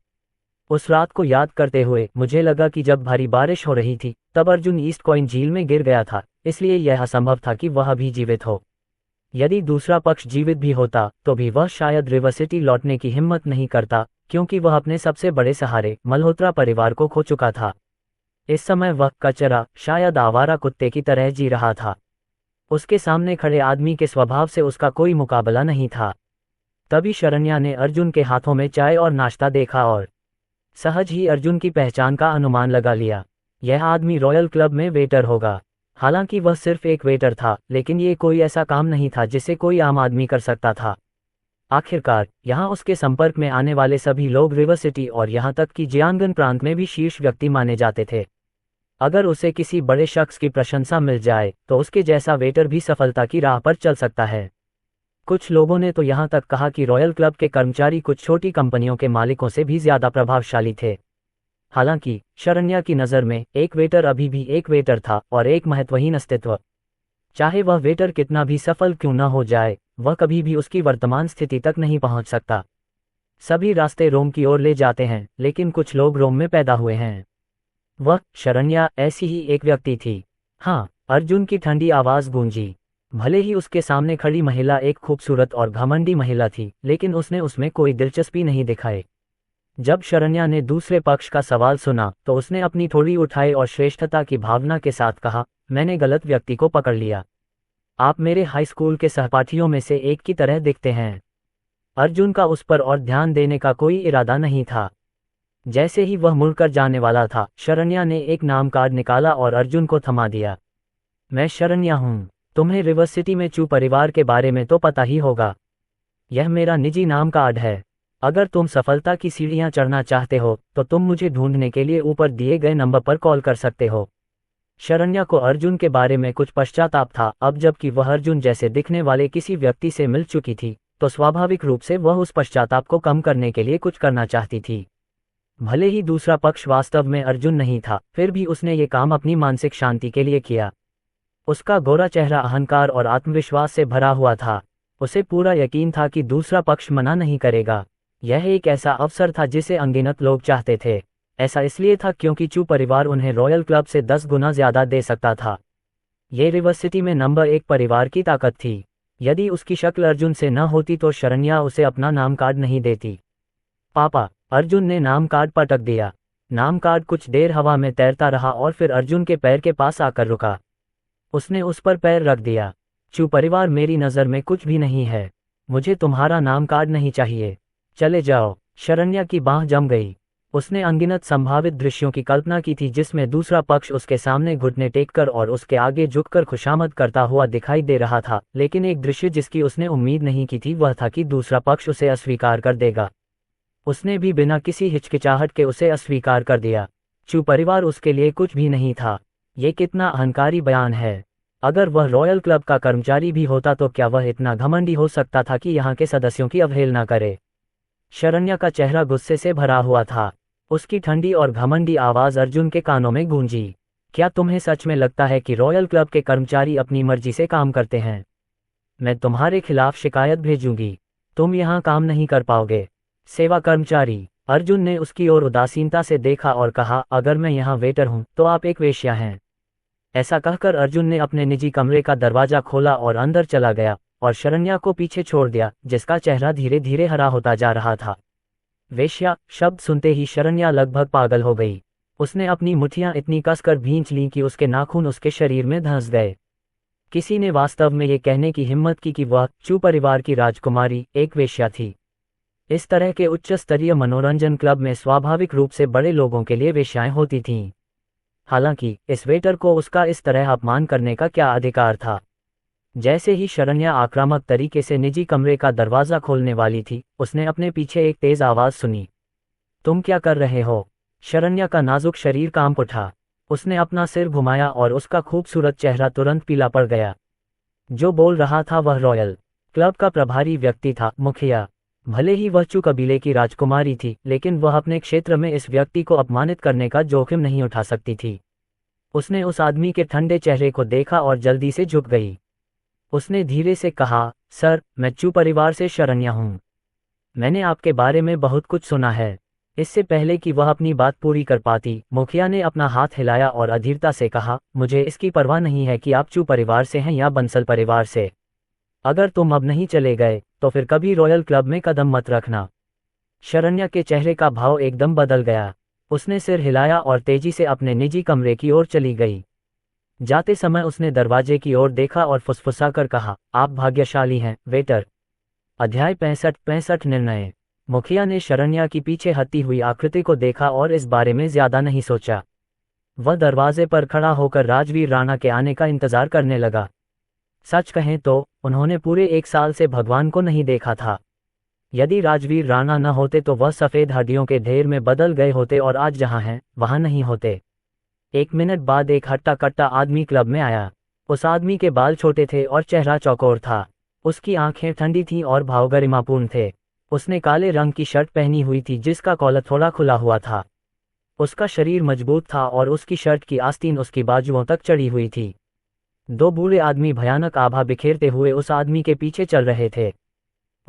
उस रात को याद करते हुए मुझे लगा कि जब भारी बारिश हो रही थी तब अर्जुन ईस्ट कॉइन झील में गिर गया था, इसलिए यह असंभव था कि वह भी जीवित हो। यदि दूसरा पक्ष जीवित भी होता तो भी वह शायद रिवर सिटी लौटने की हिम्मत नहीं करता, क्योंकि वह अपने सबसे बड़े सहारे मल्होत्रा परिवार को खो चुका था। इस समय वह कचरा, शायद आवारा कुत्ते की तरह जी रहा था। उसके सामने खड़े आदमी के स्वभाव से उसका कोई मुकाबला नहीं था। तभी शरण्या ने अर्जुन के हाथों में चाय और नाश्ता देखा और सहज ही अर्जुन की पहचान का अनुमान लगा लिया। यह आदमी रॉयल क्लब में वेटर होगा। हालांकि वह सिर्फ एक वेटर था, लेकिन ये कोई ऐसा काम नहीं था जिसे कोई आम आदमी कर सकता था। आखिरकार यहाँ उसके संपर्क में आने वाले सभी लोग रिवर सिटी और यहाँ तक कि जियांगन प्रांत में भी शीर्ष व्यक्ति माने जाते थे। अगर उसे किसी बड़े शख्स की प्रशंसा मिल जाए तो उसके जैसा वेटर भी सफलता की राह पर चल सकता है। कुछ लोगों ने तो यहाँ तक कहा कि रॉयल क्लब के कर्मचारी कुछ छोटी कंपनियों के मालिकों से भी ज्यादा प्रभावशाली थे। हालांकि शरण्या की नज़र में एक वेटर अभी भी एक वेटर था और एक महत्वहीन अस्तित्व। चाहे वह वेटर कितना भी सफल क्यों न हो जाए, वह कभी भी उसकी वर्तमान स्थिति तक नहीं पहुंच सकता। सभी रास्ते रोम की ओर ले जाते हैं, लेकिन कुछ लोग रोम में पैदा हुए हैं। वह शरण्या ऐसी ही एक व्यक्ति थी। हाँ, अर्जुन की ठंडी आवाज गूंजी। भले ही उसके सामने खड़ी महिला एक खूबसूरत और घमंडी महिला थी, लेकिन उसने उसमें कोई दिलचस्पी नहीं दिखाई। जब शरण्या ने दूसरे पक्ष का सवाल सुना तो उसने अपनी थोड़ी उठाई और श्रेष्ठता की भावना के साथ कहा, मैंने गलत व्यक्ति को पकड़ लिया। आप मेरे हाई स्कूल के सहपाठियों में से एक की तरह दिखते हैं। अर्जुन का उस पर और ध्यान देने का कोई इरादा नहीं था। जैसे ही वह मुड़कर जाने वाला था, शरण्या ने एक नाम कार्ड निकाला और अर्जुन को थमा दिया। मैं शरण्या हूँ। तुम्हें रिवर सिटी में चू परिवार के बारे में तो पता ही होगा। यह मेरा निजी नाम कार्ड है। अगर तुम सफलता की सीढ़ियां चढ़ना चाहते हो तो तुम मुझे ढूंढने के लिए ऊपर दिए गए नंबर पर कॉल कर सकते हो। शरण्या को अर्जुन के बारे में कुछ पश्चाताप था। अब जबकि वह अर्जुन जैसे दिखने वाले किसी व्यक्ति से मिल चुकी थी तो स्वाभाविक रूप से वह उस पश्चाताप को कम करने के लिए कुछ करना चाहती थी। भले ही दूसरा पक्ष वास्तव में अर्जुन नहीं था, फिर भी उसने ये काम अपनी मानसिक शांति के लिए किया। उसका गोरा चेहरा अहंकार और आत्मविश्वास से भरा हुआ था। उसे पूरा यकीन था कि दूसरा पक्ष मना नहीं करेगा। यह एक ऐसा अवसर था जिसे अनगिनत लोग चाहते थे। ऐसा इसलिए था क्योंकि चू परिवार उन्हें रॉयल क्लब से 10 गुना ज्यादा दे सकता था। ये रिवर सिटी में नंबर 1 परिवार की ताकत थी। यदि उसकी शक्ल अर्जुन से न होती तो शरण्या उसे अपना नाम कार्ड नहीं देती। पापा, अर्जुन ने नाम कार्ड पटक दिया। नाम कार्ड कुछ देर हवा में तैरता रहा और फिर अर्जुन के पैर के पास आकर रुका। उसने उस पर पैर रख दिया। चू परिवार मेरी नज़र में कुछ भी नहीं है। मुझे तुम्हारा नाम कार्ड नहीं चाहिए। चले जाओ। शरण्या की बांह जम गई। उसने अनगिनत संभावित दृश्यों की कल्पना की थी जिसमें दूसरा पक्ष उसके सामने घुटने टेककर और उसके आगे झुककर खुशामद करता हुआ दिखाई दे रहा था, लेकिन एक दृश्य जिसकी उसने उम्मीद नहीं की थी वह था कि दूसरा पक्ष उसे अस्वीकार कर देगा। उसने भी बिना किसी हिचकिचाहट के उसे अस्वीकार कर दिया। चू परिवार उसके लिए कुछ भी नहीं था। ये कितना अहंकारी बयान है। अगर वह रॉयल क्लब का कर्मचारी भी होता तो क्या वह इतना घमंडी हो सकता था कि यहाँ के सदस्यों की अवहेलना करे। शरण्या का चेहरा गुस्से से भरा हुआ था। उसकी ठंडी और घमंडी आवाज अर्जुन के कानों में गूंजी। क्या तुम्हें सच में लगता है कि रॉयल क्लब के कर्मचारी अपनी मर्जी से काम करते हैं? मैं तुम्हारे खिलाफ शिकायत भेजूंगी। तुम यहाँ काम नहीं कर पाओगे। सेवा कर्मचारी। अर्जुन ने उसकी ओर उदासीनता से देखा और कहा, अगर मैं यहाँ वेटर हूँ तो आप एक वेश्या हैं। ऐसा कहकर अर्जुन ने अपने निजी कमरे का दरवाजा खोला और अंदर चला गया और शरण्या को पीछे छोड़ दिया, जिसका चेहरा धीरे धीरे हरा होता जा रहा था। वेश्या शब्द सुनते ही शरण्या लगभग पागल हो गई। उसने अपनी मुट्ठियां इतनी कसकर भींच लीं कि उसके नाखून उसके शरीर में धंस गए। किसी ने वास्तव में ये कहने की हिम्मत की कि वह चू परिवार की राजकुमारी एक वेश्या थी। इस तरह के उच्च स्तरीय मनोरंजन क्लब में स्वाभाविक रूप से बड़े लोगों के लिए वेश्याएं होती थीं। हालांकि इस वेटर को उसका इस तरह अपमान करने का क्या अधिकार था। जैसे ही शरण्या आक्रामक तरीके से निजी कमरे का दरवाजा खोलने वाली थी, उसने अपने पीछे एक तेज आवाज सुनी। तुम क्या कर रहे हो? शरण्या का नाजुक शरीर कांप उठा। उसने अपना सिर घुमाया और उसका खूबसूरत चेहरा तुरंत पीला पड़ गया। जो बोल रहा था वह रॉयल क्लब का प्रभारी व्यक्ति था, मुखिया। भले ही वह चू कबीले की राजकुमारी थी, लेकिन वह अपने क्षेत्र में इस व्यक्ति को अपमानित करने का जोखिम नहीं उठा सकती थी। उसने उस आदमी के ठंडे चेहरे को देखा और जल्दी से झुक गई। उसने धीरे से कहा, सर, मैं चू परिवार से शरण्या हूँ। मैंने आपके बारे में बहुत कुछ सुना है। इससे पहले कि वह अपनी बात पूरी कर पाती, मुखिया ने अपना हाथ हिलाया और अधीरता से कहा, मुझे इसकी परवाह नहीं है कि आप चू परिवार से हैं या बंसल परिवार से। अगर तुम अब नहीं चले गए तो फिर कभी रॉयल क्लब में कदम मत रखना। शरण्या के चेहरे का भाव एकदम बदल गया। उसने सिर हिलाया और तेजी से अपने निजी कमरे की ओर चली गई। जाते समय उसने दरवाजे की ओर देखा और फुसफुसाकर कहा, आप भाग्यशाली हैं, वेटर। अध्याय 65 निर्णय। मुखिया ने शरण्या की पीछे हटती हुई आकृति को देखा और इस बारे में ज्यादा नहीं सोचा। वह दरवाजे पर खड़ा होकर राजवीर राणा के आने का इंतजार करने लगा। सच कहें तो उन्होंने पूरे 1 साल से भगवान को नहीं देखा था। यदि राजवीर राणा न होते तो वह सफ़ेद हड्डियों के ढेर में बदल गए होते और आज जहां हैं वहां नहीं होते। 1 मिनट बाद एक हट्टा कट्टा आदमी क्लब में आया। उस आदमी के बाल छोटे थे और चेहरा चौकोर था। उसकी आंखें ठंडी थीं और भाव गरिमापूर्ण थे। उसने काले रंग की शर्ट पहनी हुई थी जिसका कॉलर थोड़ा खुला हुआ था। उसका शरीर मजबूत था और उसकी शर्ट की आस्तीन उसकी बाजुओं तक चढ़ी हुई थी। 2 बूढ़े आदमी भयानक आभा बिखेरते हुए उस आदमी के पीछे चल रहे थे।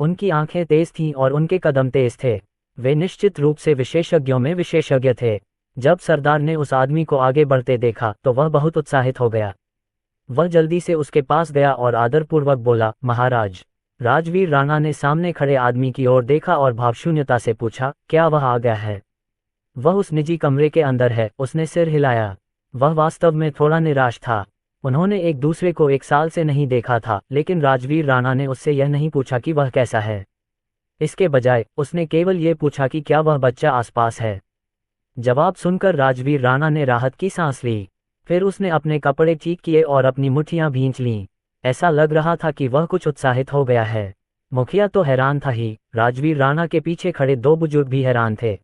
उनकी आंखें तेज थीं और उनके कदम तेज थे। वे निश्चित रूप से विशेषज्ञों में विशेषज्ञ थे। जब सरदार ने उस आदमी को आगे बढ़ते देखा तो वह बहुत उत्साहित हो गया। वह जल्दी से उसके पास गया और आदरपूर्वक बोला, महाराज। राजवीर राणा ने सामने खड़े आदमी की ओर देखा और भावशून्यता से पूछा, क्या वह आ गया है? वह उस निजी कमरे के अंदर है। उसने सिर हिलाया। वह वास्तव में थोड़ा निराश था। उन्होंने एक दूसरे को 1 साल से नहीं देखा था, लेकिन राजवीर राणा ने उससे यह नहीं पूछा कि वह कैसा है। इसके बजाय उसने केवल ये पूछा कि क्या वह बच्चा आसपास है। जवाब सुनकर राजवीर राणा ने राहत की सांस ली। फिर उसने अपने कपड़े ठीक किए और अपनी मुट्ठियां भींच लीं। ऐसा लग रहा था कि वह कुछ उत्साहित हो गया है। मुखिया तो हैरान था ही, राजवीर राणा के पीछे खड़े 2 बुजुर्ग भी हैरान थे।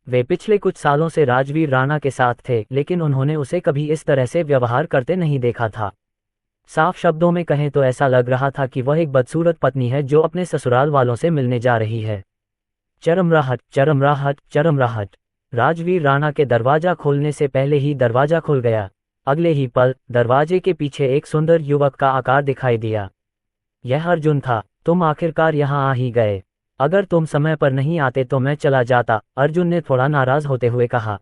वे पिछले कुछ सालों से राजवीर राणा के साथ थे, लेकिन उन्होंने उसे कभी इस तरह से व्यवहार करते नहीं देखा था। साफ शब्दों में कहें तो ऐसा लग रहा था कि वह एक बदसूरत पत्नी है जो अपने ससुराल वालों से मिलने जा रही है। चरमराहट, चरमराहट, चरमराहट। राजवीर राणा के दरवाजा खोलने से पहले ही दरवाजा खुल गया। अगले ही पल दरवाजे के पीछे एक सुंदर युवक का आकार दिखाई दिया। यह अर्जुन था। तुम आखिरकार यहाँ आ ही गए। अगर तुम समय पर नहीं आते तो मैं चला जाता, अर्जुन ने थोड़ा नाराज होते हुए कहा।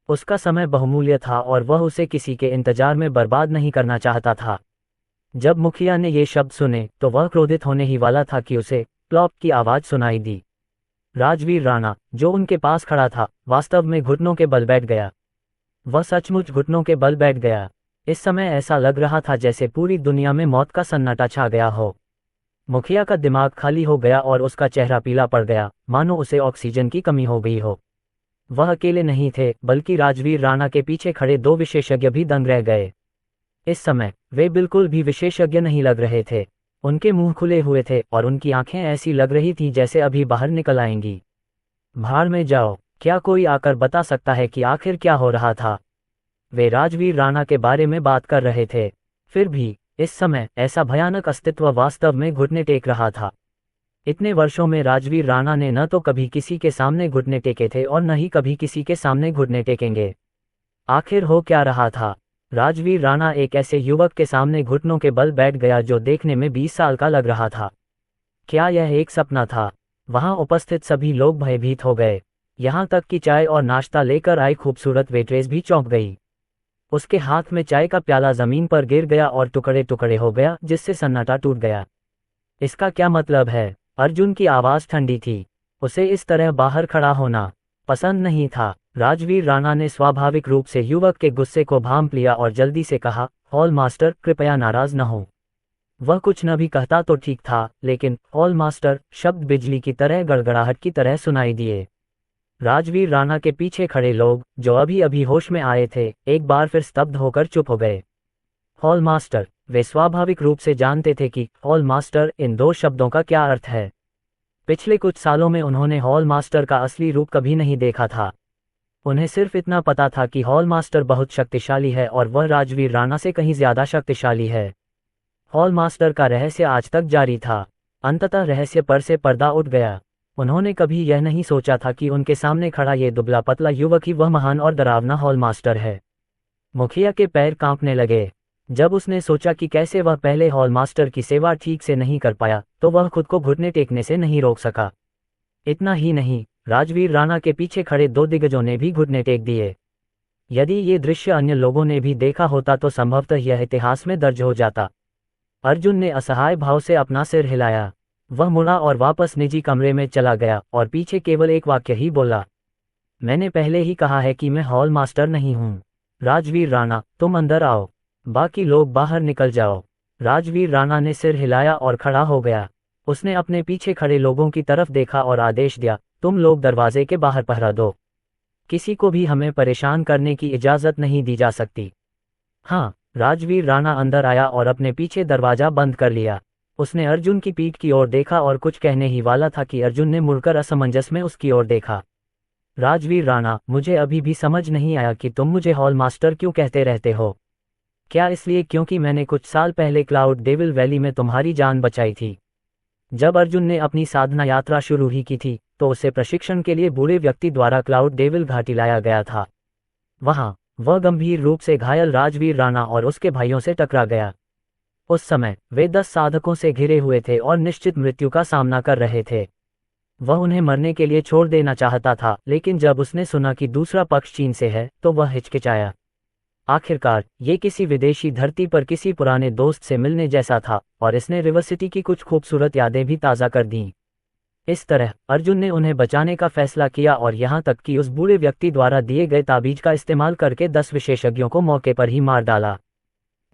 उसका समय बहुमूल्य था और वह उसे किसी के इंतजार में बर्बाद नहीं करना चाहता था। जब मुखिया ने ये शब्द सुने तो वह क्रोधित होने ही वाला था कि उसे प्लॉप की आवाज सुनाई दी। राजवीर राणा, जो उनके पास खड़ा था, वास्तव में घुटनों के बल बैठ गया। वह सचमुच घुटनों के बल बैठ गया। इस समय ऐसा लग रहा था जैसे पूरी दुनिया में मौत का सन्नाटा छा गया हो। मुखिया का दिमाग खाली हो गया और उसका चेहरा पीला पड़ गया, मानो उसे ऑक्सीजन की कमी हो गई हो। वह अकेले नहीं थे, बल्कि राजवीर राणा के पीछे खड़े 2 विशेषज्ञ भी दंग रह गए। इस समय वे बिल्कुल भी विशेषज्ञ नहीं लग रहे थे। उनके मुंह खुले हुए थे और उनकी आंखें ऐसी लग रही थीं जैसे अभी बाहर निकल आएंगी। भाड़ में जाओ। क्या कोई आकर बता सकता है कि आखिर क्या हो रहा था? वे राजवीर राणा के बारे में बात कर रहे थे। फिर भी इस समय ऐसा भयानक अस्तित्व वास्तव में घुटने टेक रहा था। इतने वर्षों में राजवीर राणा ने न तो कभी किसी के सामने घुटने टेके थे और न ही कभी किसी के सामने घुटने टेकेंगे। आखिर हो क्या रहा था? राजवीर राणा एक ऐसे युवक के सामने घुटनों के बल बैठ गया जो देखने में 20 साल का लग रहा था। क्या यह एक सपना था? वहां उपस्थित सभी लोग भयभीत हो गए। यहां तक कि चाय और नाश्ता लेकर आई खूबसूरत वेट्रेस भी चौंक गई। उसके हाथ में चाय का प्याला जमीन पर गिर गया और टुकड़े टुकड़े हो गया, जिससे सन्नाटा टूट गया। इसका क्या मतलब है? अर्जुन की आवाज ठंडी थी। उसे इस तरह बाहर खड़ा होना पसंद नहीं था। राजवीर राणा ने स्वाभाविक रूप से युवक के गुस्से को भांप लिया और जल्दी से कहा, हॉल मास्टर, कृपया नाराज न हो। वह कुछ न भी कहता तो ठीक था, लेकिन हॉल मास्टर शब्द बिजली की तरह गड़गड़ाहट की तरह सुनाई दिए। राजवीर राणा के पीछे खड़े लोग, जो अभी अभी होश में आए थे, एक बार फिर स्तब्ध होकर चुप हो गए। हॉल मास्टर, वे स्वाभाविक रूप से जानते थे कि हॉल मास्टर इन दो शब्दों का क्या अर्थ है। पिछले कुछ सालों में उन्होंने हॉल मास्टर का असली रूप कभी नहीं देखा था। उन्हें सिर्फ इतना पता था कि हॉल मास्टर बहुत शक्तिशाली है और वह राजवीर राणा से कहीं ज्यादा शक्तिशाली है। हॉल मास्टर का रहस्य आज तक जारी था। अंततः रहस्य पर से पर्दा उठ गया। उन्होंने कभी यह नहीं सोचा था कि उनके सामने खड़ा ये दुबला पतला युवक ही वह महान और डरावना हॉल मास्टर है। मुखिया के पैर कांपने लगे। जब उसने सोचा कि कैसे वह पहले हॉल मास्टर की सेवा ठीक से नहीं कर पाया, तो वह खुद को घुटने टेकने से नहीं रोक सका। इतना ही नहीं, राजवीर राणा के पीछे खड़े दो दिग्गजों ने भी घुटने टेक दिए। यदि ये दृश्य अन्य लोगों ने भी देखा होता तो संभवतः यह इतिहास में दर्ज हो जाता। अर्जुन ने असहाय भाव से अपना सिर हिलाया। वह मुड़ा और वापस निजी कमरे में चला गया और पीछे केवल एक वाक्य ही बोला, मैंने पहले ही कहा है कि मैं हॉल मास्टर नहीं हूँ। राजवीर राणा, तुम अंदर आओ, बाकी लोग बाहर निकल जाओ। राजवीर राणा ने सिर हिलाया और खड़ा हो गया। उसने अपने पीछे खड़े लोगों की तरफ देखा और आदेश दिया, तुम लोग दरवाजे के बाहर पहरा दो। किसी को भी हमें परेशान करने की इजाजत नहीं दी जा सकती। हाँ, राजवीर राणा अंदर आया और अपने पीछे दरवाजा बंद कर लिया। उसने अर्जुन की पीठ की ओर देखा और कुछ कहने ही वाला था कि अर्जुन ने मुड़कर असमंजस में उसकी ओर देखा। राजवीर राणा, मुझे अभी भी समझ नहीं आया कि तुम मुझे हॉल मास्टर क्यों कहते रहते हो। क्या इसलिए क्योंकि मैंने कुछ साल पहले क्लाउड डेविल वैली में तुम्हारी जान बचाई थी? जब अर्जुन ने अपनी साधना यात्रा शुरू ही की थी, तो उसे प्रशिक्षण के लिए बूढ़े व्यक्ति द्वारा क्लाउड डेविल घाटी लाया गया था। वहां वह गंभीर रूप से घायल राजवीर राणा और उसके भाइयों से टकरा गया। उस समय वे 10 साधकों से घिरे हुए थे और निश्चित मृत्यु का सामना कर रहे थे। वह उन्हें मरने के लिए छोड़ देना चाहता था, लेकिन जब उसने सुना कि दूसरा पक्ष चीन से है, तो वह हिचकिचाया। आखिरकार ये किसी विदेशी धरती पर किसी पुराने दोस्त से मिलने जैसा था, और इसने रिवर सिटी की कुछ खूबसूरत यादें भी ताज़ा कर दीं। इस तरह अर्जुन ने उन्हें बचाने का फैसला किया और यहाँ तक कि उस बूढ़े व्यक्ति द्वारा दिए गए ताबीज का इस्तेमाल करके 10 विशेषज्ञों को मौके पर ही मार डाला।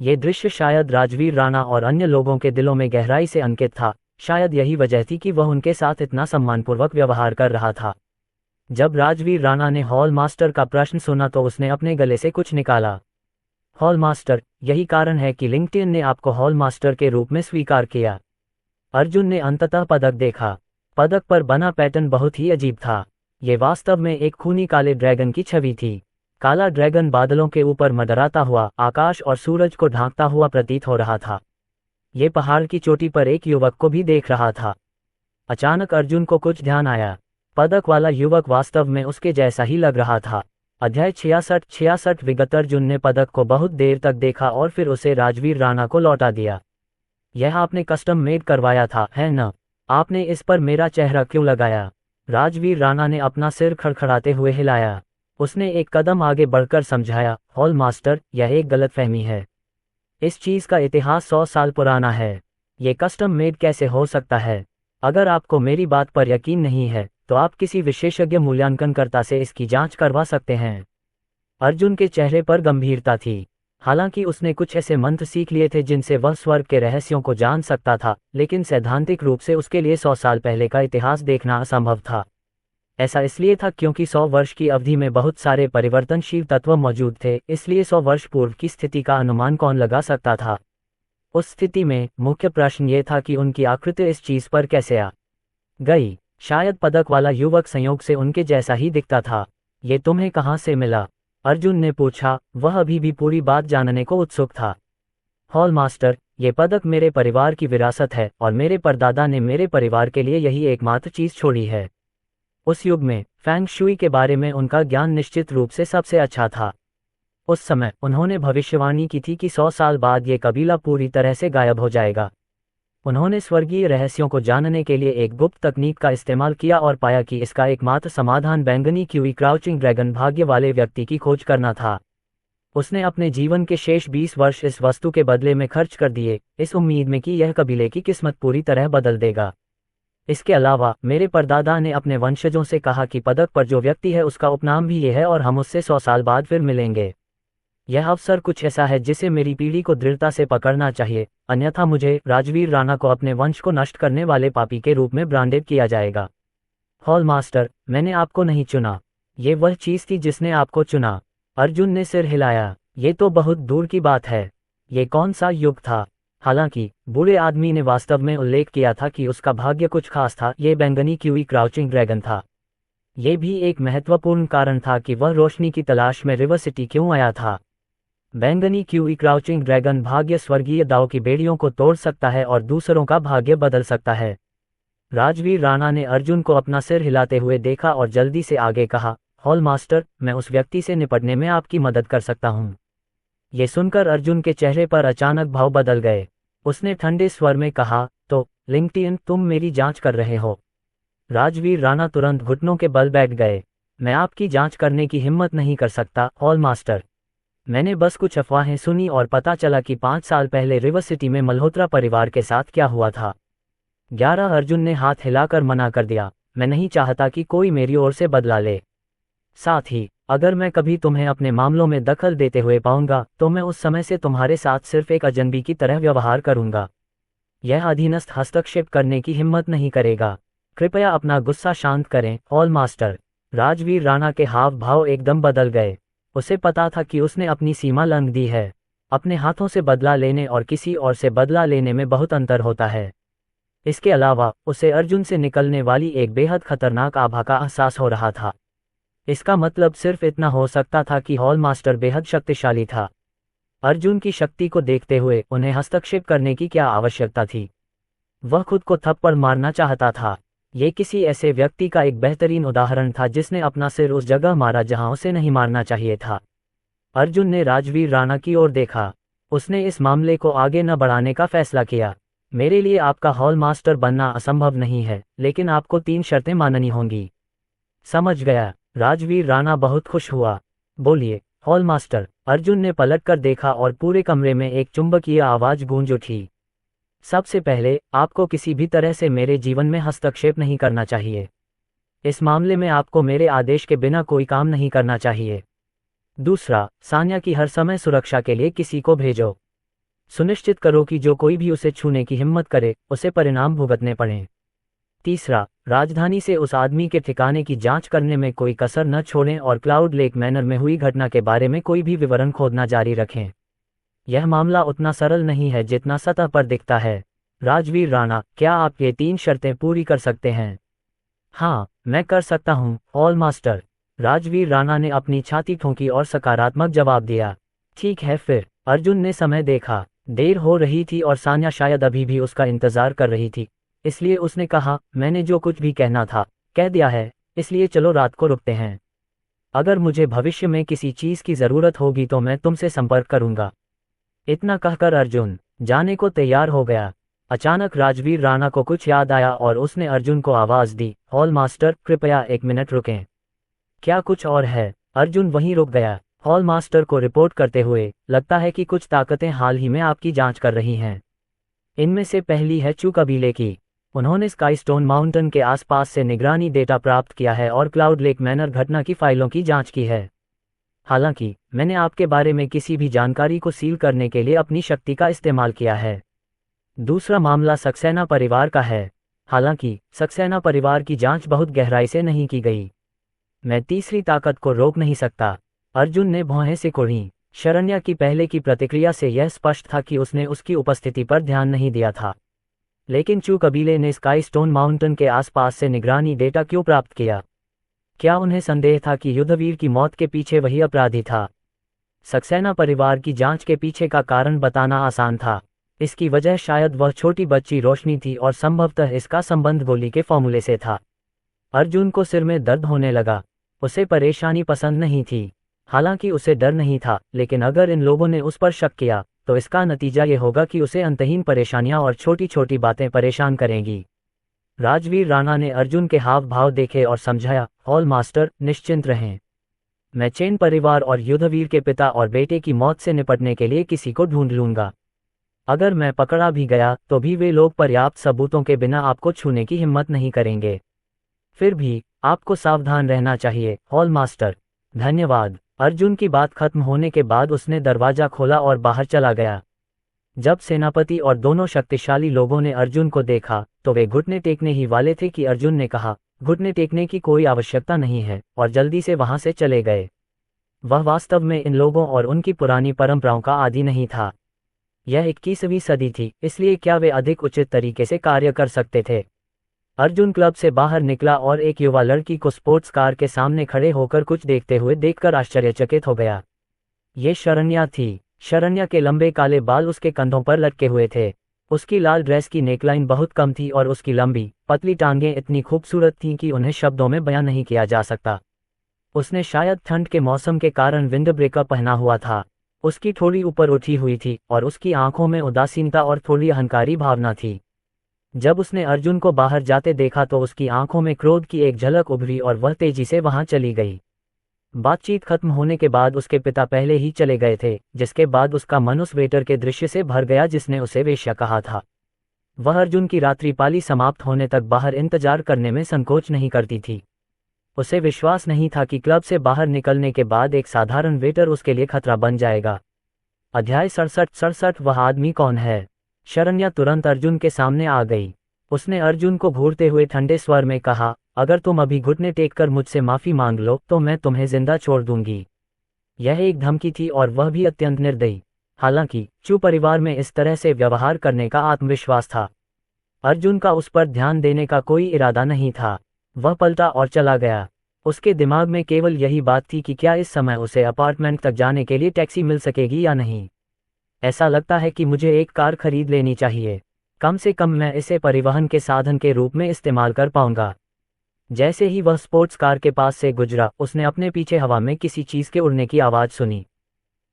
ये दृश्य शायद राजवीर राणा और अन्य लोगों के दिलों में गहराई से अंकित था। शायद यही वजह थी कि वह उनके साथ इतना सम्मानपूर्वक व्यवहार कर रहा था। जब राजवीर राणा ने हॉल मास्टर का प्रश्न सुना तो उसने अपने गले से कुछ निकाला। हॉल मास्टर, यही कारण है कि लिंक्डइन ने आपको हॉल मास्टर के रूप में स्वीकार किया। अर्जुन ने अंततः पदक देखा। पदक पर बना पैटर्न बहुत ही अजीब था। ये वास्तव में एक खूनी काले ड्रैगन की छवि थी। काला ड्रैगन बादलों के ऊपर मंडराता हुआ आकाश और सूरज को ढांकता हुआ प्रतीत हो रहा था। ये पहाड़ की चोटी पर एक युवक को भी देख रहा था। अचानक अर्जुन को कुछ ध्यान आया। पदक वाला युवक वास्तव में उसके जैसा ही लग रहा था। अध्याय 66 विगत अर्जुन ने पदक को बहुत देर तक देखा और फिर उसे राजवीर राणा को लौटा दिया। यह आपने कस्टम मेड करवाया था, है न? आपने इस पर मेरा चेहरा क्यों लगाया? राजवीर राणा ने अपना सिर खड़खड़ाते हुए हिलाया। उसने एक कदम आगे बढ़कर समझाया, हॉल मास्टर, यह एक गलतफहमी है। इस चीज का इतिहास 100 साल पुराना है। ये कस्टम मेड कैसे हो सकता है? अगर आपको मेरी बात पर यकीन नहीं है, तो आप किसी विशेषज्ञ मूल्यांकनकर्ता से इसकी जांच करवा सकते हैं। अर्जुन के चेहरे पर गंभीरता थी। हालांकि उसने कुछ ऐसे मंत्र सीख लिए थे जिनसे वह स्वर्ग के रहस्यों को जान सकता था, लेकिन सैद्धांतिक रूप से उसके लिए 100 साल पहले का इतिहास देखना असंभव था। ऐसा इसलिए था क्योंकि 100 वर्ष की अवधि में बहुत सारे परिवर्तनशील तत्व मौजूद थे, इसलिए 100 वर्ष पूर्व की स्थिति का अनुमान कौन लगा सकता था? उस स्थिति में मुख्य प्रश्न ये था कि उनकी आकृति इस चीज पर कैसे आ गई। शायद पदक वाला युवक संयोग से उनके जैसा ही दिखता था। ये तुम्हें कहाँ से मिला? अर्जुन ने पूछा। वह अभी भी पूरी बात जानने को उत्सुक था। हॉल मास्टर, ये पदक मेरे परिवार की विरासत है और मेरे परदादा ने मेरे परिवार के लिए यही एकमात्र चीज छोड़ी है। उस युग में फैंग शुई के बारे में उनका ज्ञान निश्चित रूप से सबसे अच्छा था। उस समय उन्होंने भविष्यवाणी की थी कि 100 साल बाद ये कबीला पूरी तरह से गायब हो जाएगा। उन्होंने स्वर्गीय रहस्यों को जानने के लिए एक गुप्त तकनीक का इस्तेमाल किया और पाया कि इसका एकमात्र समाधान बैंगनी क्यूई क्राउचिंग ड्रैगन भाग्य वाले व्यक्ति की खोज करना था। उसने अपने जीवन के शेष 20 वर्ष इस वस्तु के बदले में खर्च कर दिए, इस उम्मीद में कि यह कबीले की किस्मत पूरी तरह बदल देगा। इसके अलावा मेरे परदादा ने अपने वंशजों से कहा कि पदक पर जो व्यक्ति है उसका उपनाम भी ये है और हम उससे 100 साल बाद फिर मिलेंगे। यह अवसर कुछ ऐसा है जिसे मेरी पीढ़ी को दृढ़ता से पकड़ना चाहिए, अन्यथा मुझे, राजवीर राणा को अपने वंश को नष्ट करने वाले पापी के रूप में ब्रांडेड किया जाएगा। हॉल मास्टर, मैंने आपको नहीं चुना। ये वह चीज थी जिसने आपको चुना। अर्जुन ने सिर हिलाया। ये तो बहुत दूर की बात है। ये कौन सा युग था? हालांकि बूढ़े आदमी ने वास्तव में उल्लेख किया था कि उसका भाग्य कुछ खास था। ये बैंगनी क्यूई क्राउचिंग ड्रैगन था। ये भी एक महत्वपूर्ण कारण था कि वह रोशनी की तलाश में रिवर सिटी क्यों आया था। बैंगनी क्यूई क्राउचिंग ड्रैगन भाग्य स्वर्गीय दाव की बेड़ियों को तोड़ सकता है और दूसरों का भाग्य बदल सकता है। राजवीर राणा ने अर्जुन को अपना सिर हिलाते हुए देखा और जल्दी से आगे कहा, हॉल मास्टर, मैं उस व्यक्ति से निपटने में आपकी मदद कर सकता हूँ। ये सुनकर अर्जुन के चेहरे पर अचानक भाव बदल गए। उसने ठंडे स्वर में कहा, तो लिंक्डइन, तुम मेरी जांच कर रहे हो? राजवीर राणा तुरंत घुटनों के बल बैठ गए। मैं आपकी जांच करने की हिम्मत नहीं कर सकता, हॉल मास्टर। मैंने बस कुछ अफवाहें सुनी और पता चला कि 5 साल पहले रिवर सिटी में मल्होत्रा परिवार के साथ क्या हुआ था। 11 अर्जुन ने हाथ हिलाकर मना कर दिया। मैं नहीं चाहता कि कोई मेरी ओर से बदला ले। साथ ही, अगर मैं कभी तुम्हें अपने मामलों में दखल देते हुए पाऊंगा तो मैं उस समय से तुम्हारे साथ सिर्फ एक अजनबी की तरह व्यवहार करूंगा। यह अधीनस्थ हस्तक्षेप करने की हिम्मत नहीं करेगा। कृपया अपना गुस्सा शांत करें, हॉल मास्टर। राजवीर राणा के हाव भाव एकदम बदल गए। उसे पता था कि उसने अपनी सीमा लंघ दी है। अपने हाथों से बदला लेने और किसी और से बदला लेने में बहुत अंतर होता है। इसके अलावा उसे अर्जुन से निकलने वाली एक बेहद खतरनाक आभा का एहसास हो रहा था। इसका मतलब सिर्फ इतना हो सकता था कि हॉल मास्टर बेहद शक्तिशाली था। अर्जुन की शक्ति को देखते हुए उन्हें हस्तक्षेप करने की क्या आवश्यकता थी? वह खुद को थप्पड़ मारना चाहता था। ये किसी ऐसे व्यक्ति का एक बेहतरीन उदाहरण था जिसने अपना सिर उस जगह मारा जहां उसे नहीं मारना चाहिए था। अर्जुन ने राजवीर राणा की ओर देखा। उसने इस मामले को आगे न बढ़ाने का फैसला किया। मेरे लिए आपका हॉल मास्टर बनना असंभव नहीं है, लेकिन आपको 3 शर्तें माननी होंगी। समझ गया। राजवीर राणा बहुत खुश हुआ। बोलिए, हॉल मास्टर। अर्जुन ने पलटकर देखा और पूरे कमरे में एक चुंबकीय आवाज गूंज उठी। सबसे पहले, आपको किसी भी तरह से मेरे जीवन में हस्तक्षेप नहीं करना चाहिए। इस मामले में आपको मेरे आदेश के बिना कोई काम नहीं करना चाहिए। दूसरा, सान्या की हर समय सुरक्षा के लिए किसी को भेजो। सुनिश्चित करो कि जो कोई भी उसे छूने की हिम्मत करे, उसे परिणाम भुगतने पड़ें। तीसरा, राजधानी से उस आदमी के ठिकाने की जांच करने में कोई कसर न छोड़ें और क्लाउड लेक मैनर में हुई घटना के बारे में कोई भी विवरण खोदना जारी रखें। यह मामला उतना सरल नहीं है जितना सतह पर दिखता है। राजवीर राणा, क्या आप ये 3 शर्तें पूरी कर सकते हैं? हाँ, मैं कर सकता हूँ, हॉल मास्टर। राजवीर राणा ने अपनी छाती ठोंकी और सकारात्मक जवाब दिया। ठीक है फिर। अर्जुन ने समय देखा। देर हो रही थी और सान्या शायद अभी भी उसका इंतजार कर रही थी, इसलिए उसने कहा, मैंने जो कुछ भी कहना था कह दिया है, इसलिए चलो रात को रुकते हैं। अगर मुझे भविष्य में किसी चीज की जरूरत होगी तो मैं तुमसे संपर्क करूंगा। इतना कहकर अर्जुन जाने को तैयार हो गया। अचानक राजवीर राणा को कुछ याद आया और उसने अर्जुन को आवाज दी, हॉल मास्टर, कृपया 1 मिनट रुकें। क्या कुछ और है? अर्जुन वहीं रुक गया। हॉल मास्टर को रिपोर्ट करते हुए, लगता है कि कुछ ताकतें हाल ही में आपकी जांच कर रही हैं। इनमें से पहली है चू कबीले की। उन्होंने स्काईस्टोन माउंटेन के आसपास से निगरानी डेटा प्राप्त किया है और क्लाउड लेक मैनर घटना की फाइलों की जांच की है। हालांकि मैंने आपके बारे में किसी भी जानकारी को सील करने के लिए अपनी शक्ति का इस्तेमाल किया है। दूसरा मामला सक्सेना परिवार का है। हालांकि सक्सेना परिवार की जांच बहुत गहराई से नहीं की गई। मैं तीसरी ताकत को रोक नहीं सकता। अर्जुन ने भौहें से कुड़ी। शरण्या की पहले की प्रतिक्रिया से यह स्पष्ट था कि उसने उसकी उपस्थिति पर ध्यान नहीं दिया था। लेकिन चू कबीले ने स्काईस्टोन माउंटेन के आसपास से निगरानी डेटा क्यों प्राप्त किया? क्या उन्हें संदेह था कि युद्धवीर की मौत के पीछे वही अपराधी था? सक्सेना परिवार की जांच के पीछे का कारण बताना आसान था। इसकी वजह शायद वह छोटी बच्ची रोशनी थी और संभवतः इसका संबंध गोली के फॉर्मूले से था। अर्जुन को सिर में दर्द होने लगा। उसे परेशानी पसंद नहीं थी। हालांकि उसे डर नहीं था, लेकिन अगर इन लोगों ने उस पर शक किया तो इसका नतीजा ये होगा कि उसे अंतहीन परेशानियां और छोटी छोटी बातें परेशान करेंगी। राजवीर राणा ने अर्जुन के हाव भाव देखे और समझाया, हॉल मास्टर, निश्चिंत रहें। मैं चेन परिवार और युद्धवीर के पिता और बेटे की मौत से निपटने के लिए किसी को ढूंढ लूंगा। अगर मैं पकड़ा भी गया तो भी वे लोग पर्याप्त सबूतों के बिना आपको छूने की हिम्मत नहीं करेंगे। फिर भी आपको सावधान रहना चाहिए, हॉल मास्टर। धन्यवाद। अर्जुन की बात खत्म होने के बाद उसने दरवाजा खोला और बाहर चला गया। जब सेनापति और दोनों शक्तिशाली लोगों ने अर्जुन को देखा तो वे घुटने टेकने ही वाले थे कि अर्जुन ने कहा, घुटने टेकने की कोई आवश्यकता नहीं है, और जल्दी से वहां से चले गए। वह वास्तव में इन लोगों और उनकी पुरानी परंपराओं का आदी नहीं था। यह 21वीं सदी थी, इसलिए क्या वे अधिक उचित तरीके से कार्य कर सकते थे? अर्जुन क्लब से बाहर निकला और एक युवा लड़की को स्पोर्ट्स कार के सामने खड़े होकर कुछ देखते हुए देखकर आश्चर्यचकित हो गया। ये शरण्या थी। शरण्या के लंबे काले बाल उसके कंधों पर लटके हुए थे। उसकी लाल ड्रेस की नेकलाइन बहुत कम थी और उसकी लंबी पतली टांगें इतनी खूबसूरत थीं कि उन्हें शब्दों में बयां नहीं किया जा सकता। उसने शायद ठंड के मौसम के कारण विंड ब्रेकर पहना हुआ था। उसकी ठोड़ी ऊपर उठी हुई थी और उसकी आंखों में उदासीनता और थोड़ी अहंकारी भावना थी। जब उसने अर्जुन को बाहर जाते देखा तो उसकी आंखों में क्रोध की एक झलक उभरी और वह तेजी से वहां चली गई। बातचीत खत्म होने के बाद उसके पिता पहले ही चले गए थे, जिसके बाद उसका मन उस वेटर के दृश्य से भर गया जिसने उसे वेश्या कहा था। वह अर्जुन की रात्रिपाली समाप्त होने तक बाहर इंतजार करने में संकोच नहीं करती थी। उसे विश्वास नहीं था कि क्लब से बाहर निकलने के बाद एक साधारण वेटर उसके लिए खतरा बन जाएगा। अध्याय 67 वह आदमी कौन है? शरण्या तुरंत अर्जुन के सामने आ गई। उसने अर्जुन को घूरते हुए ठंडे स्वर में कहा, अगर तुम अभी घुटने टेककर मुझसे माफी मांग लो तो मैं तुम्हें जिंदा छोड़ दूंगी। यह एक धमकी थी और वह भी अत्यंत निर्दयी। हालांकि चू परिवार में इस तरह से व्यवहार करने का आत्मविश्वास था। अर्जुन का उस पर ध्यान देने का कोई इरादा नहीं था। वह पलटा और चला गया। उसके दिमाग में केवल यही बात थी कि क्या इस समय उसे अपार्टमेंट तक जाने के लिए टैक्सी मिल सकेगी या नहीं। ऐसा लगता है कि मुझे एक कार खरीद लेनी चाहिए। कम से कम मैं इसे परिवहन के साधन के रूप में इस्तेमाल कर पाऊंगा। जैसे ही वह स्पोर्ट्स कार के पास से गुजरा, उसने अपने पीछे हवा में किसी चीज के उड़ने की आवाज सुनी।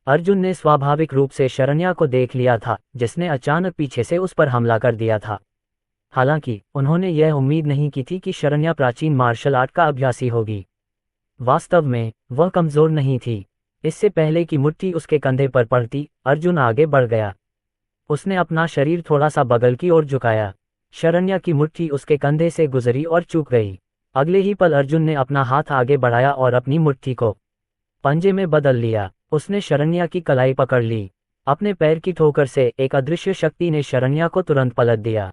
अर्जुन ने स्वाभाविक रूप से शरण्या को देख लिया था, जिसने अचानक पीछे से उस पर हमला कर दिया था। हालांकि उन्होंने यह उम्मीद नहीं की थी कि शरण्या प्राचीन मार्शल आर्ट का अभ्यासी होगी। वास्तव में वह कमजोर नहीं थी। इससे पहले कि मुट्ठी उसके कंधे पर पड़ती, अर्जुन आगे बढ़ गया। उसने अपना शरीर थोड़ा सा बगल की ओर झुकाया। शरण्या की मुट्ठी उसके कंधे से गुजरी और चूक गई। अगले ही पल अर्जुन ने अपना हाथ आगे बढ़ाया और अपनी मुट्ठी को पंजे में बदल लिया। उसने शरण्या की कलाई पकड़ ली। अपने पैर की ठोकर से एक अदृश्य शक्ति ने शरण्या को तुरंत पलट दिया।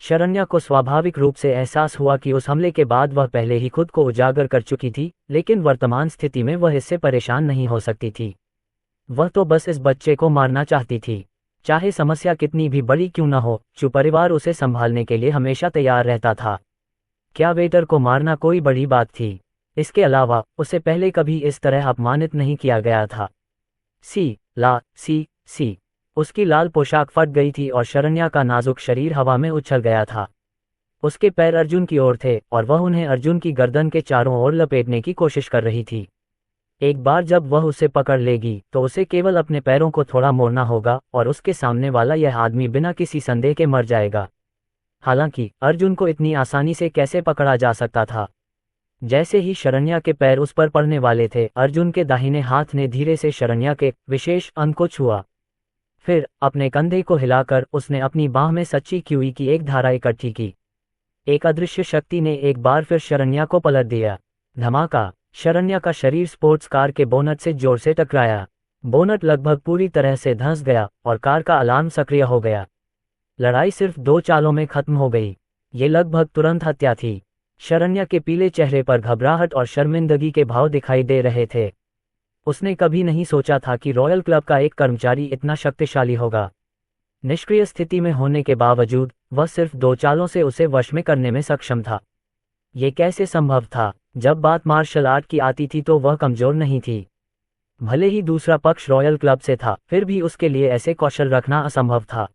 शरण्या को स्वाभाविक रूप से एहसास हुआ कि उस हमले के बाद वह पहले ही खुद को उजागर कर चुकी थी, लेकिन वर्तमान स्थिति में वह इससे परेशान नहीं हो सकती थी। वह तो बस इस बच्चे को मारना चाहती थी। चाहे समस्या कितनी भी बड़ी क्यों न हो, चू परिवार उसे संभालने के लिए हमेशा तैयार रहता था। क्या वेटर को मारना कोई बड़ी बात थी? इसके अलावा उसे पहले कभी इस तरह अपमानित नहीं किया गया था। सी उसकी लाल पोशाक फट गई थी और शरण्या का नाजुक शरीर हवा में उछल गया था। उसके पैर अर्जुन की ओर थे और वह उन्हें अर्जुन की गर्दन के चारों ओर लपेटने की कोशिश कर रही थी। एक बार जब वह उसे पकड़ लेगी तो उसे केवल अपने पैरों को थोड़ा मोड़ना होगा और उसके सामने वाला यह आदमी बिना किसी संदेह के मर जाएगा। हालांकि अर्जुन को इतनी आसानी से कैसे पकड़ा जा सकता था? जैसे ही शरण्या के पैर उस पर पड़ने वाले थे, अर्जुन के दाहिने हाथ ने धीरे से शरण्या के विशेष अंग को छुआ। फिर अपने कंधे को हिलाकर उसने अपनी बाह में सच्ची क्यूई की एक धारा इकट्ठी की। एक अदृश्य शक्ति ने एक बार फिर शरण्या को पलट दिया। धमाका! शरण्या का शरीर स्पोर्ट्स कार के बोनट से जोर से टकराया। बोनट लगभग पूरी तरह से धंस गया और कार का अलार्म सक्रिय हो गया। लड़ाई सिर्फ 2 चालों में खत्म हो गई। ये लगभग तुरंत हत्या थी। शरण्या के पीले चेहरे पर घबराहट और शर्मिंदगी के भाव दिखाई दे रहे थे। उसने कभी नहीं सोचा था कि रॉयल क्लब का एक कर्मचारी इतना शक्तिशाली होगा। निष्क्रिय स्थिति में होने के बावजूद वह सिर्फ 2 चालों से उसे वश में करने में सक्षम था। ये कैसे संभव था? जब बात मार्शल आर्ट की आती थी तो वह कमजोर नहीं थी। भले ही दूसरा पक्ष रॉयल क्लब से था, फिर भी उसके लिए ऐसे कौशल रखना असंभव था।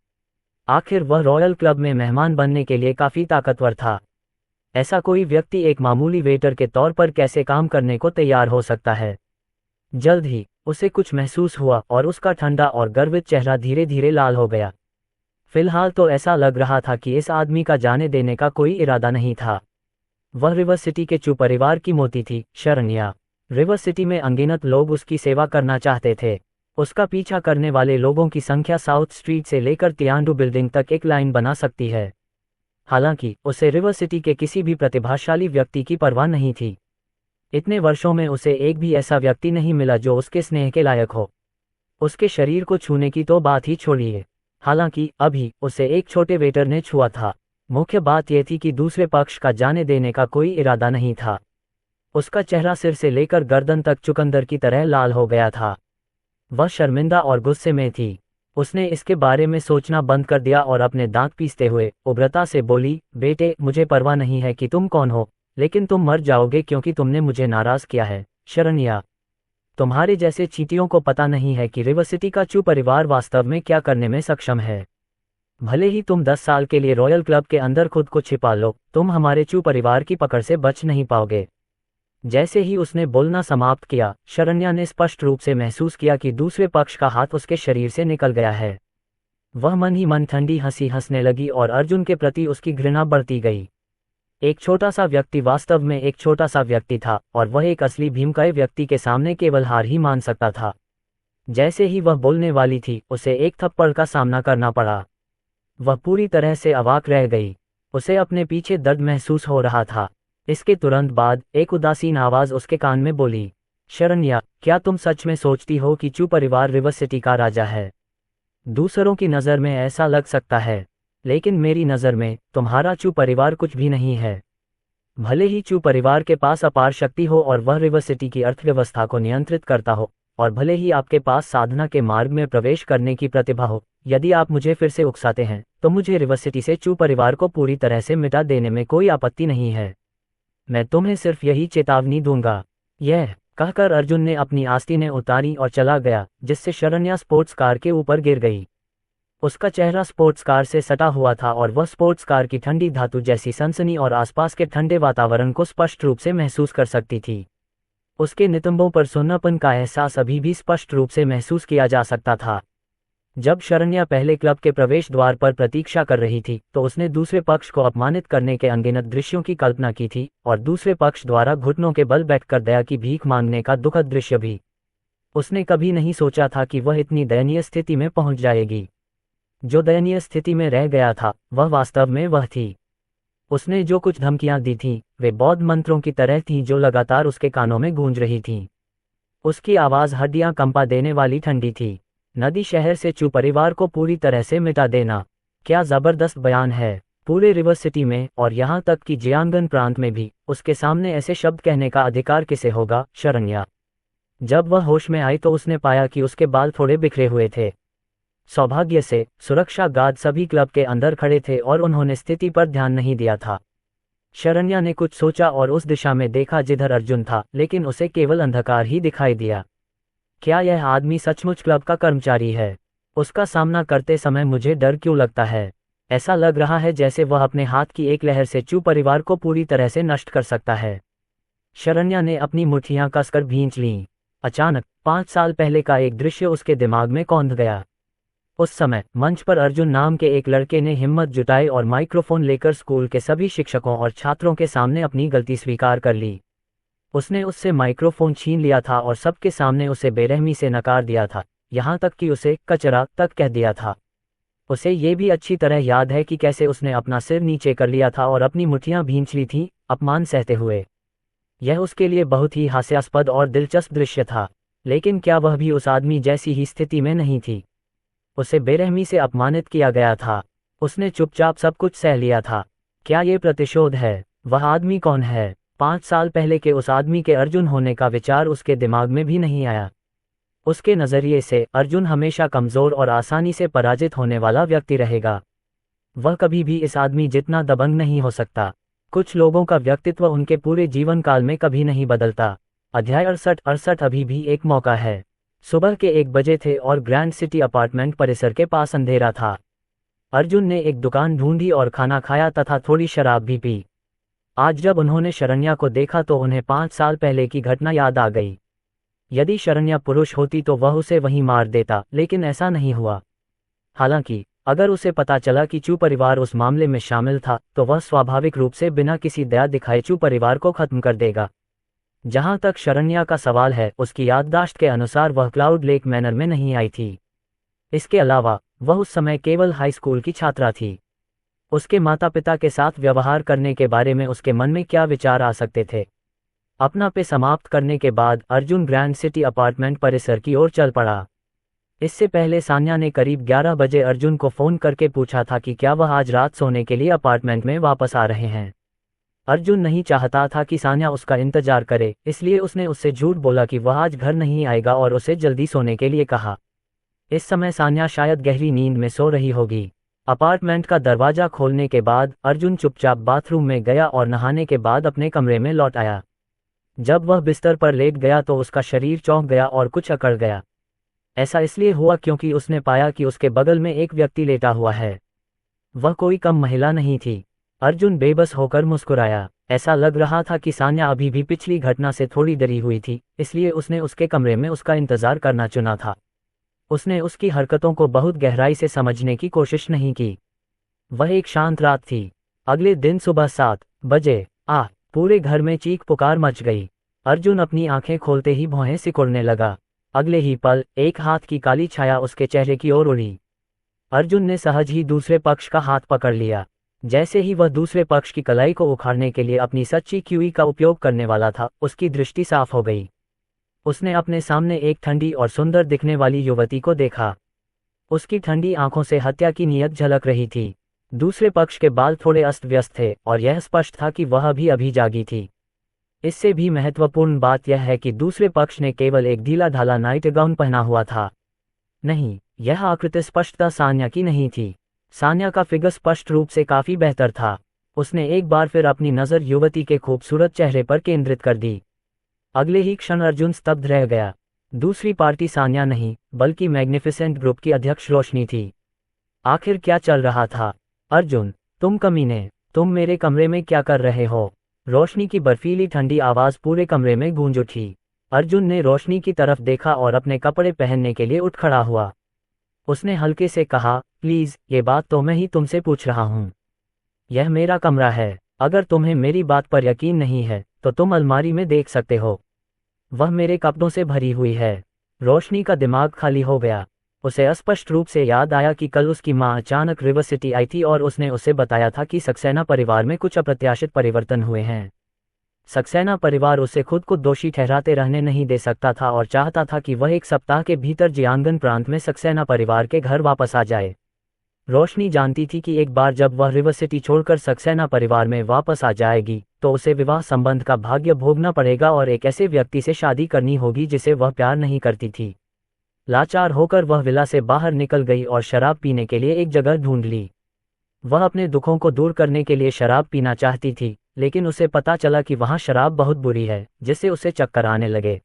आखिर वह रॉयल क्लब में मेहमान बनने के लिए काफी ताकतवर था। ऐसा कोई व्यक्ति एक मामूली वेटर के तौर पर कैसे काम करने को तैयार हो सकता है? जल्द ही उसे कुछ महसूस हुआ और उसका ठंडा और गर्वित चेहरा धीरे धीरे लाल हो गया। फिलहाल तो ऐसा लग रहा था कि इस आदमी का जाने देने का कोई इरादा नहीं था। वह रिवर सिटी के चू परिवार की मोती थी, शरण्या। रिवर सिटी में अनगिनत लोग उसकी सेवा करना चाहते थे। उसका पीछा करने वाले लोगों की संख्या साउथ स्ट्रीट से लेकर तियांडू बिल्डिंग तक एक लाइन बना सकती है। हालांकि उसे रिवर सिटी के किसी भी प्रतिभाशाली व्यक्ति की परवाह नहीं थी। इतने वर्षों में उसे एक भी ऐसा व्यक्ति नहीं मिला जो उसके स्नेह के लायक हो। उसके शरीर को छूने की तो बात ही छोड़िए। हालांकि अभी उसे एक छोटे वेटर ने छुआ था। मुख्य बात यह थी कि दूसरे पक्ष का जाने देने का कोई इरादा नहीं था। उसका चेहरा सिर से लेकर गर्दन तक चुकंदर की तरह लाल हो गया था। वह शर्मिंदा और गुस्से में थी। उसने इसके बारे में सोचना बंद कर दिया और अपने दांत पीसते हुए उग्रता से बोली, बेटे, मुझे परवाह नहीं है कि तुम कौन हो, लेकिन तुम मर जाओगे क्योंकि तुमने मुझे नाराज किया है, शरण्या। तुम्हारे जैसे चींटियों को पता नहीं है कि रिवर सिटी का चू परिवार वास्तव में क्या करने में सक्षम है। भले ही तुम 10 साल के लिए रॉयल क्लब के अंदर खुद को छिपा लो, तुम हमारे चू परिवार की पकड़ से बच नहीं पाओगे। जैसे ही उसने बोलना समाप्त किया, शरण्या ने स्पष्ट रूप से महसूस किया कि दूसरे पक्ष का हाथ उसके शरीर से निकल गया है। वह मन ही मन ठंडी हंसी हंसने लगी और अर्जुन के प्रति उसकी घृणा बढ़ती गई। एक छोटा सा व्यक्ति वास्तव में एक छोटा सा व्यक्ति था, और वह एक असली भीमकाय व्यक्ति के सामने केवल हार ही मान सकता था। जैसे ही वह बोलने वाली थी, उसे एक थप्पड़ का सामना करना पड़ा। वह पूरी तरह से अवाक रह गई। उसे अपने पीछे दर्द महसूस हो रहा था। इसके तुरंत बाद एक उदासीन आवाज उसके कान में बोली, शरण्या, क्या तुम सच में सोचती हो कि चू परिवार रिवर सिटी का राजा है? दूसरों की नज़र में ऐसा लग सकता है, लेकिन मेरी नज़र में तुम्हारा चू परिवार कुछ भी नहीं है। भले ही चू परिवार के पास अपार शक्ति हो और वह रिवर सिटी की अर्थव्यवस्था को नियंत्रित करता हो, और भले ही आपके पास साधना के मार्ग में प्रवेश करने की प्रतिभा हो, यदि आप मुझे फिर से उकसाते हैं तो मुझे रिवर सिटी से चू परिवार को पूरी तरह से मिटा देने में कोई आपत्ति नहीं है। मैं तुम्हें सिर्फ यही चेतावनी दूंगा। यह कहकर अर्जुन ने अपनी आस्तीनें उतारी और चला गया, जिससे शरण्या स्पोर्ट्स कार के ऊपर गिर गई। उसका चेहरा स्पोर्ट्स कार से सटा हुआ था और वह स्पोर्ट्स कार की ठंडी धातु जैसी सनसनी और आसपास के ठंडे वातावरण को स्पष्ट रूप से महसूस कर सकती थी। उसके नितंबों पर सुन्नापन का एहसास अभी भी स्पष्ट रूप से महसूस किया जा सकता था। जब शरण्या पहले क्लब के प्रवेश द्वार पर प्रतीक्षा कर रही थी, तो उसने दूसरे पक्ष को अपमानित करने के अनगिनत दृश्यों की कल्पना की थी, और दूसरे पक्ष द्वारा घुटनों के बल बैठकर दया की भीख मांगने का दुखद दृश्य भी। उसने कभी नहीं सोचा था कि वह इतनी दयनीय स्थिति में पहुंच जाएगी। जो दयनीय स्थिति में रह गया था, वह वास्तव में वह थी। उसने जो कुछ धमकियां दी थीं, वे बौद्ध मंत्रों की तरह थीं जो लगातार उसके कानों में गूंज रही थीं। उसकी आवाज़ हड्डियां कंपा देने वाली ठंडी थी। नदी शहर से चू परिवार को पूरी तरह से मिटा देना, क्या जबरदस्त बयान है। पूरे रिवर सिटी में और यहाँ तक कि जियांगन प्रांत में भी उसके सामने ऐसे शब्द कहने का अधिकार किसे होगा, शरण्या? जब वह होश में आई तो उसने पाया कि उसके बाल थोड़े बिखरे हुए थे। सौभाग्य से सुरक्षा गार्ड सभी क्लब के अंदर खड़े थे और उन्होंने स्थिति पर ध्यान नहीं दिया था। शरण्या ने कुछ सोचा और उस दिशा में देखा जिधर अर्जुन था, लेकिन उसे केवल अंधकार ही दिखाई दिया। क्या यह आदमी सचमुच क्लब का कर्मचारी है? उसका सामना करते समय मुझे डर क्यों लगता है? ऐसा लग रहा है जैसे वह अपने हाथ की एक लहर से चू परिवार को पूरी तरह से नष्ट कर सकता है। शरण्या ने अपनी मुट्ठियां कसकर भींच लीं। अचानक 5 साल पहले का एक दृश्य उसके दिमाग में कौंध गया। उस समय मंच पर अर्जुन नाम के एक लड़के ने हिम्मत जुटाई और माइक्रोफोन लेकर स्कूल के सभी शिक्षकों और छात्रों के सामने अपनी गलती स्वीकार कर ली। उसने उससे माइक्रोफोन छीन लिया था और सबके सामने उसे बेरहमी से नकार दिया था, यहाँ तक कि उसे कचरा तक कह दिया था। उसे ये भी अच्छी तरह याद है कि कैसे उसने अपना सिर नीचे कर लिया था और अपनी मुट्ठियां भींच ली थीं, अपमान सहते हुए। यह उसके लिए बहुत ही हास्यास्पद और दिलचस्प दृश्य था, लेकिन क्या वह भी उस आदमी जैसी ही स्थिति में नहीं थी? उसे बेरहमी से अपमानित किया गया था। उसने चुपचाप सब कुछ सह लिया था। क्या ये प्रतिशोध है? वह आदमी कौन है? 5 साल पहले के उस आदमी के अर्जुन होने का विचार उसके दिमाग में भी नहीं आया। उसके नज़रिए से अर्जुन हमेशा कमज़ोर और आसानी से पराजित होने वाला व्यक्ति रहेगा। वह कभी भी इस आदमी जितना दबंग नहीं हो सकता। कुछ लोगों का व्यक्तित्व उनके पूरे जीवन काल में कभी नहीं बदलता। अध्याय 68 अभी भी एक मौका है। सुबह के 1 बजे थे और ग्रैंड सिटी अपार्टमेंट परिसर के पास अंधेरा था। अर्जुन ने एक दुकान ढूंढी और खाना खाया तथा थोड़ी शराब भी पी। आज जब उन्होंने शरण्या को देखा तो उन्हें 5 साल पहले की घटना याद आ गई। यदि शरण्या पुरुष होती तो वह उसे वहीं मार देता, लेकिन ऐसा नहीं हुआ। हालांकि अगर उसे पता चला कि चू परिवार उस मामले में शामिल था, तो वह स्वाभाविक रूप से बिना किसी दया दिखाए चू परिवार को खत्म कर देगा। जहां तक शरण्या का सवाल है, उसकी याददाश्त के अनुसार वह क्लाउड लेक मैनर में नहीं आई थी। इसके अलावा वह उस समय केवल हाई स्कूल की छात्रा थी। उसके माता पिता के साथ व्यवहार करने के बारे में उसके मन में क्या विचार आ सकते थे? अपना पे समाप्त करने के बाद अर्जुन ग्रैंड सिटी अपार्टमेंट परिसर की ओर चल पड़ा। इससे पहले सान्या ने करीब 11 बजे अर्जुन को फ़ोन करके पूछा था कि क्या वह आज रात सोने के लिए अपार्टमेंट में वापस आ रहे हैं। अर्जुन नहीं चाहता था कि सान्या उसका इंतजार करे, इसलिए उसने उससे झूठ बोला कि वह आज घर नहीं आएगा और उसे जल्दी सोने के लिए कहा। इस समय सान्या शायद गहरी नींद में सो रही होगी। अपार्टमेंट का दरवाजा खोलने के बाद अर्जुन चुपचाप बाथरूम में गया और नहाने के बाद अपने कमरे में लौट आया। जब वह बिस्तर पर लेट गया तो उसका शरीर चौंक गया और कुछ अकड़ गया। ऐसा इसलिए हुआ क्योंकि उसने पाया कि उसके बगल में एक व्यक्ति लेटा हुआ है। वह कोई कम महिला नहीं थी। अर्जुन बेबस होकर मुस्कुराया। ऐसा लग रहा था कि सान्या अभी भी पिछली घटना से थोड़ी डरी हुई थी, इसलिए उसने उसके कमरे में उसका इंतजार करना चुना था। उसने उसकी हरकतों को बहुत गहराई से समझने की कोशिश नहीं की। वह एक शांत रात थी। अगले दिन सुबह 7 बजे पूरे घर में चीख पुकार मच गई। अर्जुन अपनी आंखें खोलते ही भौहें सिकुड़ने लगा। अगले ही पल एक हाथ की काली छाया उसके चेहरे की ओर उड़ी। अर्जुन ने सहज ही दूसरे पक्ष का हाथ पकड़ लिया। जैसे ही वह दूसरे पक्ष की कलाई को उखाड़ने के लिए अपनी सच्ची क्यूई का उपयोग करने वाला था, उसकी दृष्टि साफ हो गई। उसने अपने सामने एक ठंडी और सुंदर दिखने वाली युवती को देखा। उसकी ठंडी आंखों से हत्या की नीयत झलक रही थी। दूसरे पक्ष के बाल थोड़े अस्त व्यस्त थे और यह स्पष्ट था कि वह अभी जागी थी। इससे भी महत्वपूर्ण बात यह है कि दूसरे पक्ष ने केवल एक ढीला ढाला नाइट गाउन पहना हुआ था। नहीं, यह आकृति स्पष्टता सान्या की नहीं थी। सान्या का फिगर स्पष्ट रूप से काफी बेहतर था। उसने एक बार फिर अपनी नज़र युवती के खूबसूरत चेहरे पर केंद्रित कर दी। अगले ही क्षण अर्जुन स्तब्ध रह गया। दूसरी पार्टी सान्या नहीं, बल्कि मैग्निफिसेंट ग्रुप की अध्यक्ष रोशनी थी। आखिर क्या चल रहा था? अर्जुन, तुम कमीने, तुम मेरे कमरे में क्या कर रहे हो? रोशनी की बर्फीली ठंडी आवाज पूरे कमरे में गूंज उठी। अर्जुन ने रोशनी की तरफ देखा और अपने कपड़े पहनने के लिए उठ खड़ा हुआ। उसने हल्के से कहा, प्लीज, ये बात तो मैं ही तुमसे पूछ रहा हूँ। यह मेरा कमरा है। अगर तुम्हें मेरी बात पर यकीन नहीं है तो तुम अलमारी में देख सकते हो। वह मेरे कपड़ों से भरी हुई है। रोशनी का दिमाग खाली हो गया। उसे स्पष्ट रूप से याद आया कि कल उसकी मां अचानक रिवर सिटी आई थी और उसने उसे बताया था कि सक्सेना परिवार में कुछ अप्रत्याशित परिवर्तन हुए हैं। सक्सेना परिवार उसे खुद को दोषी ठहराते रहने नहीं दे सकता था और चाहता था कि वह एक सप्ताह के भीतर जियांगन प्रांत में सक्सेना परिवार के घर वापस आ जाए। रोशनी जानती थी कि एक बार जब वह रिवर सिटी छोड़कर सक्सेना परिवार में वापस आ जाएगी तो उसे विवाह संबंध का भाग्य भोगना पड़ेगा और एक ऐसे व्यक्ति से शादी करनी होगी जिसे वह प्यार नहीं करती थी। लाचार होकर वह विला से बाहर निकल गई और शराब पीने के लिए एक जगह ढूंढ ली। वह अपने दुखों को दूर करने के लिए शराब पीना चाहती थी, लेकिन उसे पता चला कि वहाँ शराब बहुत बुरी है, जिससे उसे चक्कर आने लगे।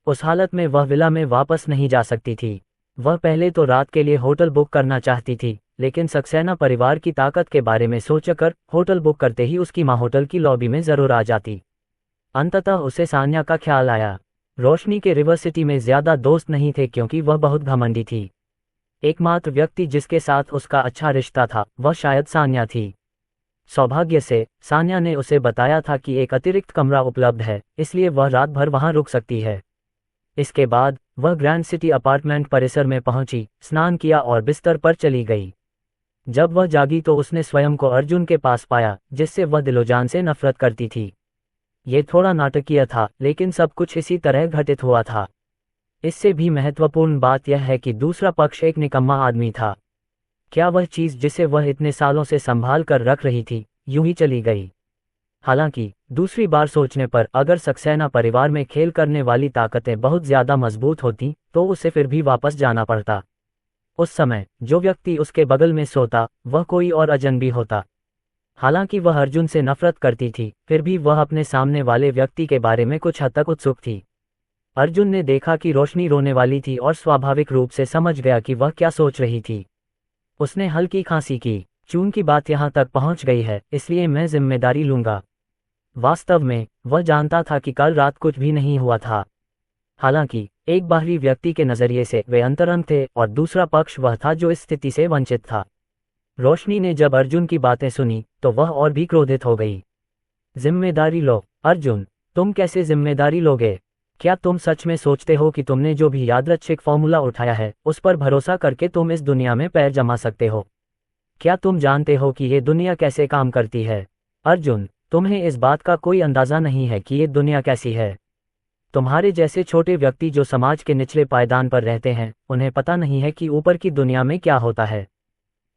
उस हालत में वह विला में वापस नहीं जा सकती थी। वह पहले तो रात के लिए होटल बुक करना चाहती थी, लेकिन सक्सेना परिवार की ताकत के बारे में सोचकर होटल बुक करते ही उसकी माँ होटल की लॉबी में जरूर आ जाती। अंततः उसे सान्या का ख्याल आया। रोशनी के रिवर सिटी में ज्यादा दोस्त नहीं थे क्योंकि वह बहुत घमंडी थी। एकमात्र व्यक्ति जिसके साथ उसका अच्छा रिश्ता था वह शायद सान्या थी। सौभाग्य से सान्या ने उसे बताया था कि एक अतिरिक्त कमरा उपलब्ध है, इसलिए वह रात भर वहां रुक सकती है। इसके बाद वह ग्रैंड सिटी अपार्टमेंट परिसर में पहुंची, स्नान किया और बिस्तर पर चली गई। जब वह जागी तो उसने स्वयं को अर्जुन के पास पाया, जिससे वह दिलोजान से नफरत करती थी। ये थोड़ा नाटकीय था, लेकिन सब कुछ इसी तरह घटित हुआ था। इससे भी महत्वपूर्ण बात यह है कि दूसरा पक्ष एक निकम्मा आदमी था। क्या वह चीज जिसे वह इतने सालों से संभाल कर रख रही थी, यूं ही चली गई? हालांकि दूसरी बार सोचने पर अगर सक्सेना परिवार में खेल करने वाली ताकतें बहुत ज्यादा मजबूत होती तो उसे फिर भी वापस जाना पड़ता। उस समय जो व्यक्ति उसके बगल में सोता वह कोई और अजनबी होता। हालांकि वह अर्जुन से नफरत करती थी, फिर भी वह अपने सामने वाले व्यक्ति के बारे में कुछ हद तक उत्सुक थी। अर्जुन ने देखा कि रोशनी रोने वाली थी और स्वाभाविक रूप से समझ गया कि वह क्या सोच रही थी। उसने हल्की खांसी की। चूंकि बात यहाँ तक पहुँच गई है, इसलिए मैं जिम्मेदारी लूंगा। वास्तव में वह जानता था कि कल रात कुछ भी नहीं हुआ था। हालांकि एक बाहरी व्यक्ति के नजरिए से वे अंतरंग थे और दूसरा पक्ष वह था जो इस स्थिति से वंचित था। रोशनी ने जब अर्जुन की बातें सुनी तो वह और भी क्रोधित हो गई। जिम्मेदारी लो? अर्जुन, तुम कैसे जिम्मेदारी लोगे? क्या तुम सच में सोचते हो कि तुमने जो भी यादृच्छिक फॉर्मूला उठाया है उस पर भरोसा करके तुम इस दुनिया में पैर जमा सकते हो? क्या तुम जानते हो कि ये दुनिया कैसे काम करती है? अर्जुन, तुम्हें इस बात का कोई अंदाज़ा नहीं है कि ये दुनिया कैसी है। तुम्हारे जैसे छोटे व्यक्ति जो समाज के निचले पायदान पर रहते हैं, उन्हें पता नहीं है कि ऊपर की दुनिया में क्या होता है।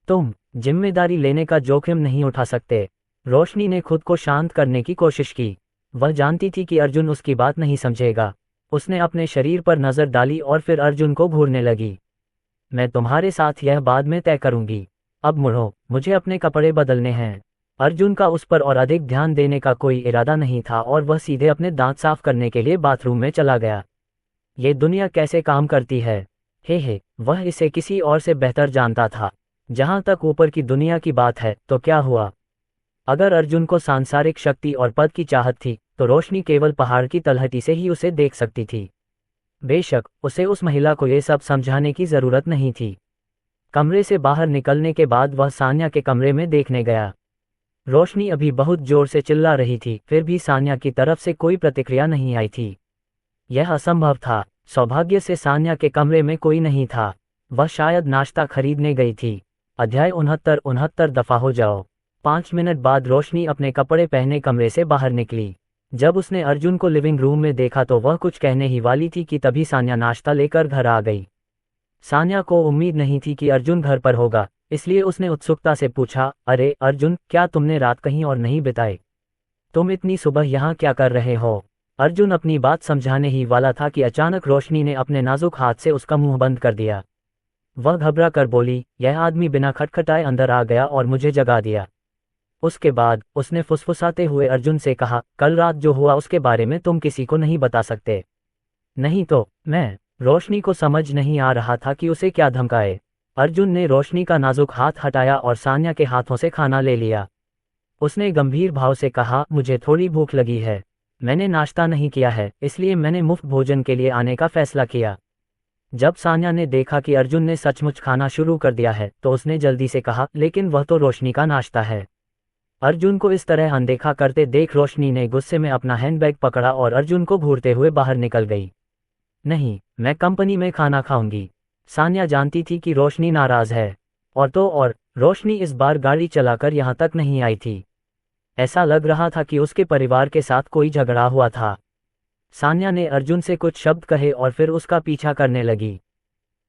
तुम जिम्मेदारी लेने का जोखिम नहीं उठा सकते। रोशनी ने खुद को शांत करने की कोशिश की। वह जानती थी कि अर्जुन उसकी बात नहीं समझेगा। उसने अपने शरीर पर नज़र डाली और फिर अर्जुन को घूरने लगी। मैं तुम्हारे साथ यह बाद में तय करूंगी। अब मुड़ो, मुझे अपने कपड़े बदलने हैं। अर्जुन का उस पर और अधिक ध्यान देने का कोई इरादा नहीं था और वह सीधे अपने दांत साफ करने के लिए बाथरूम में चला गया। ये दुनिया कैसे काम करती है, हे वह इसे किसी और से बेहतर जानता था। जहां तक ऊपर की दुनिया की बात है, तो क्या हुआ? अगर अर्जुन को सांसारिक शक्ति और पद की चाहत थी, तो रोशनी केवल पहाड़ की तलहटी से ही उसे देख सकती थी। बेशक उसे उस महिला को ये सब समझाने की जरूरत नहीं थी। कमरे से बाहर निकलने के बाद वह सान्या के कमरे में देखने गया। रोशनी अभी बहुत जोर से चिल्ला रही थी, फिर भी सान्या की तरफ से कोई प्रतिक्रिया नहीं आई थी। यह असंभव था। सौभाग्य से सान्या के कमरे में कोई नहीं था। वह शायद नाश्ता खरीदने गई थी। अध्याय 69 दफा हो जाओ। 5 मिनट बाद रोशनी अपने कपड़े पहने कमरे से बाहर निकली। जब उसने अर्जुन को लिविंग रूम में देखा तो वह कुछ कहने ही वाली थी कि तभी सान्या नाश्ता लेकर घर आ गई। सान्या को उम्मीद नहीं थी कि अर्जुन घर पर होगा, इसलिए उसने उत्सुकता से पूछा, अरे अर्जुन, क्या तुमने रात कहीं और नहीं बिताई? तुम इतनी सुबह यहाँ क्या कर रहे हो? अर्जुन अपनी बात समझाने ही वाला था कि अचानक रोशनी ने अपने नाजुक हाथ से उसका मुंह बंद कर दिया। वह घबरा कर बोली, यह आदमी बिना खटखटाए अंदर आ गया और मुझे जगा दिया। उसके बाद उसने फुसफुसाते हुए अर्जुन से कहा, कल रात जो हुआ उसके बारे में तुम किसी को नहीं बता सकते? नहीं तो मैं। रोशनी को समझ नहीं आ रहा था कि उसे क्या धमकाए। अर्जुन ने रोशनी का नाजुक हाथ हटाया और सान्या के हाथों से खाना ले लिया। उसने गंभीर भाव से कहा, मुझे थोड़ी भूख लगी है। मैंने नाश्ता नहीं किया है, इसलिए मैंने मुफ्त भोजन के लिए आने का फैसला किया। जब सान्या ने देखा कि अर्जुन ने सचमुच खाना शुरू कर दिया है, तो उसने जल्दी से कहा, लेकिन वह तो रोशनी का नाश्ता है। अर्जुन को इस तरह अनदेखा करते देख रोशनी ने गुस्से में अपना हैंडबैग पकड़ा और अर्जुन को घूरते हुए बाहर निकल गई। नहीं, मैं कंपनी में खाना खाऊंगी। सान्या जानती थी कि रोशनी नाराज है। और रोशनी इस बार गाड़ी चलाकर यहाँ तक नहीं आई थी। ऐसा लग रहा था कि उसके परिवार के साथ कोई झगड़ा हुआ था। सान्या ने अर्जुन से कुछ शब्द कहे और फिर उसका पीछा करने लगी।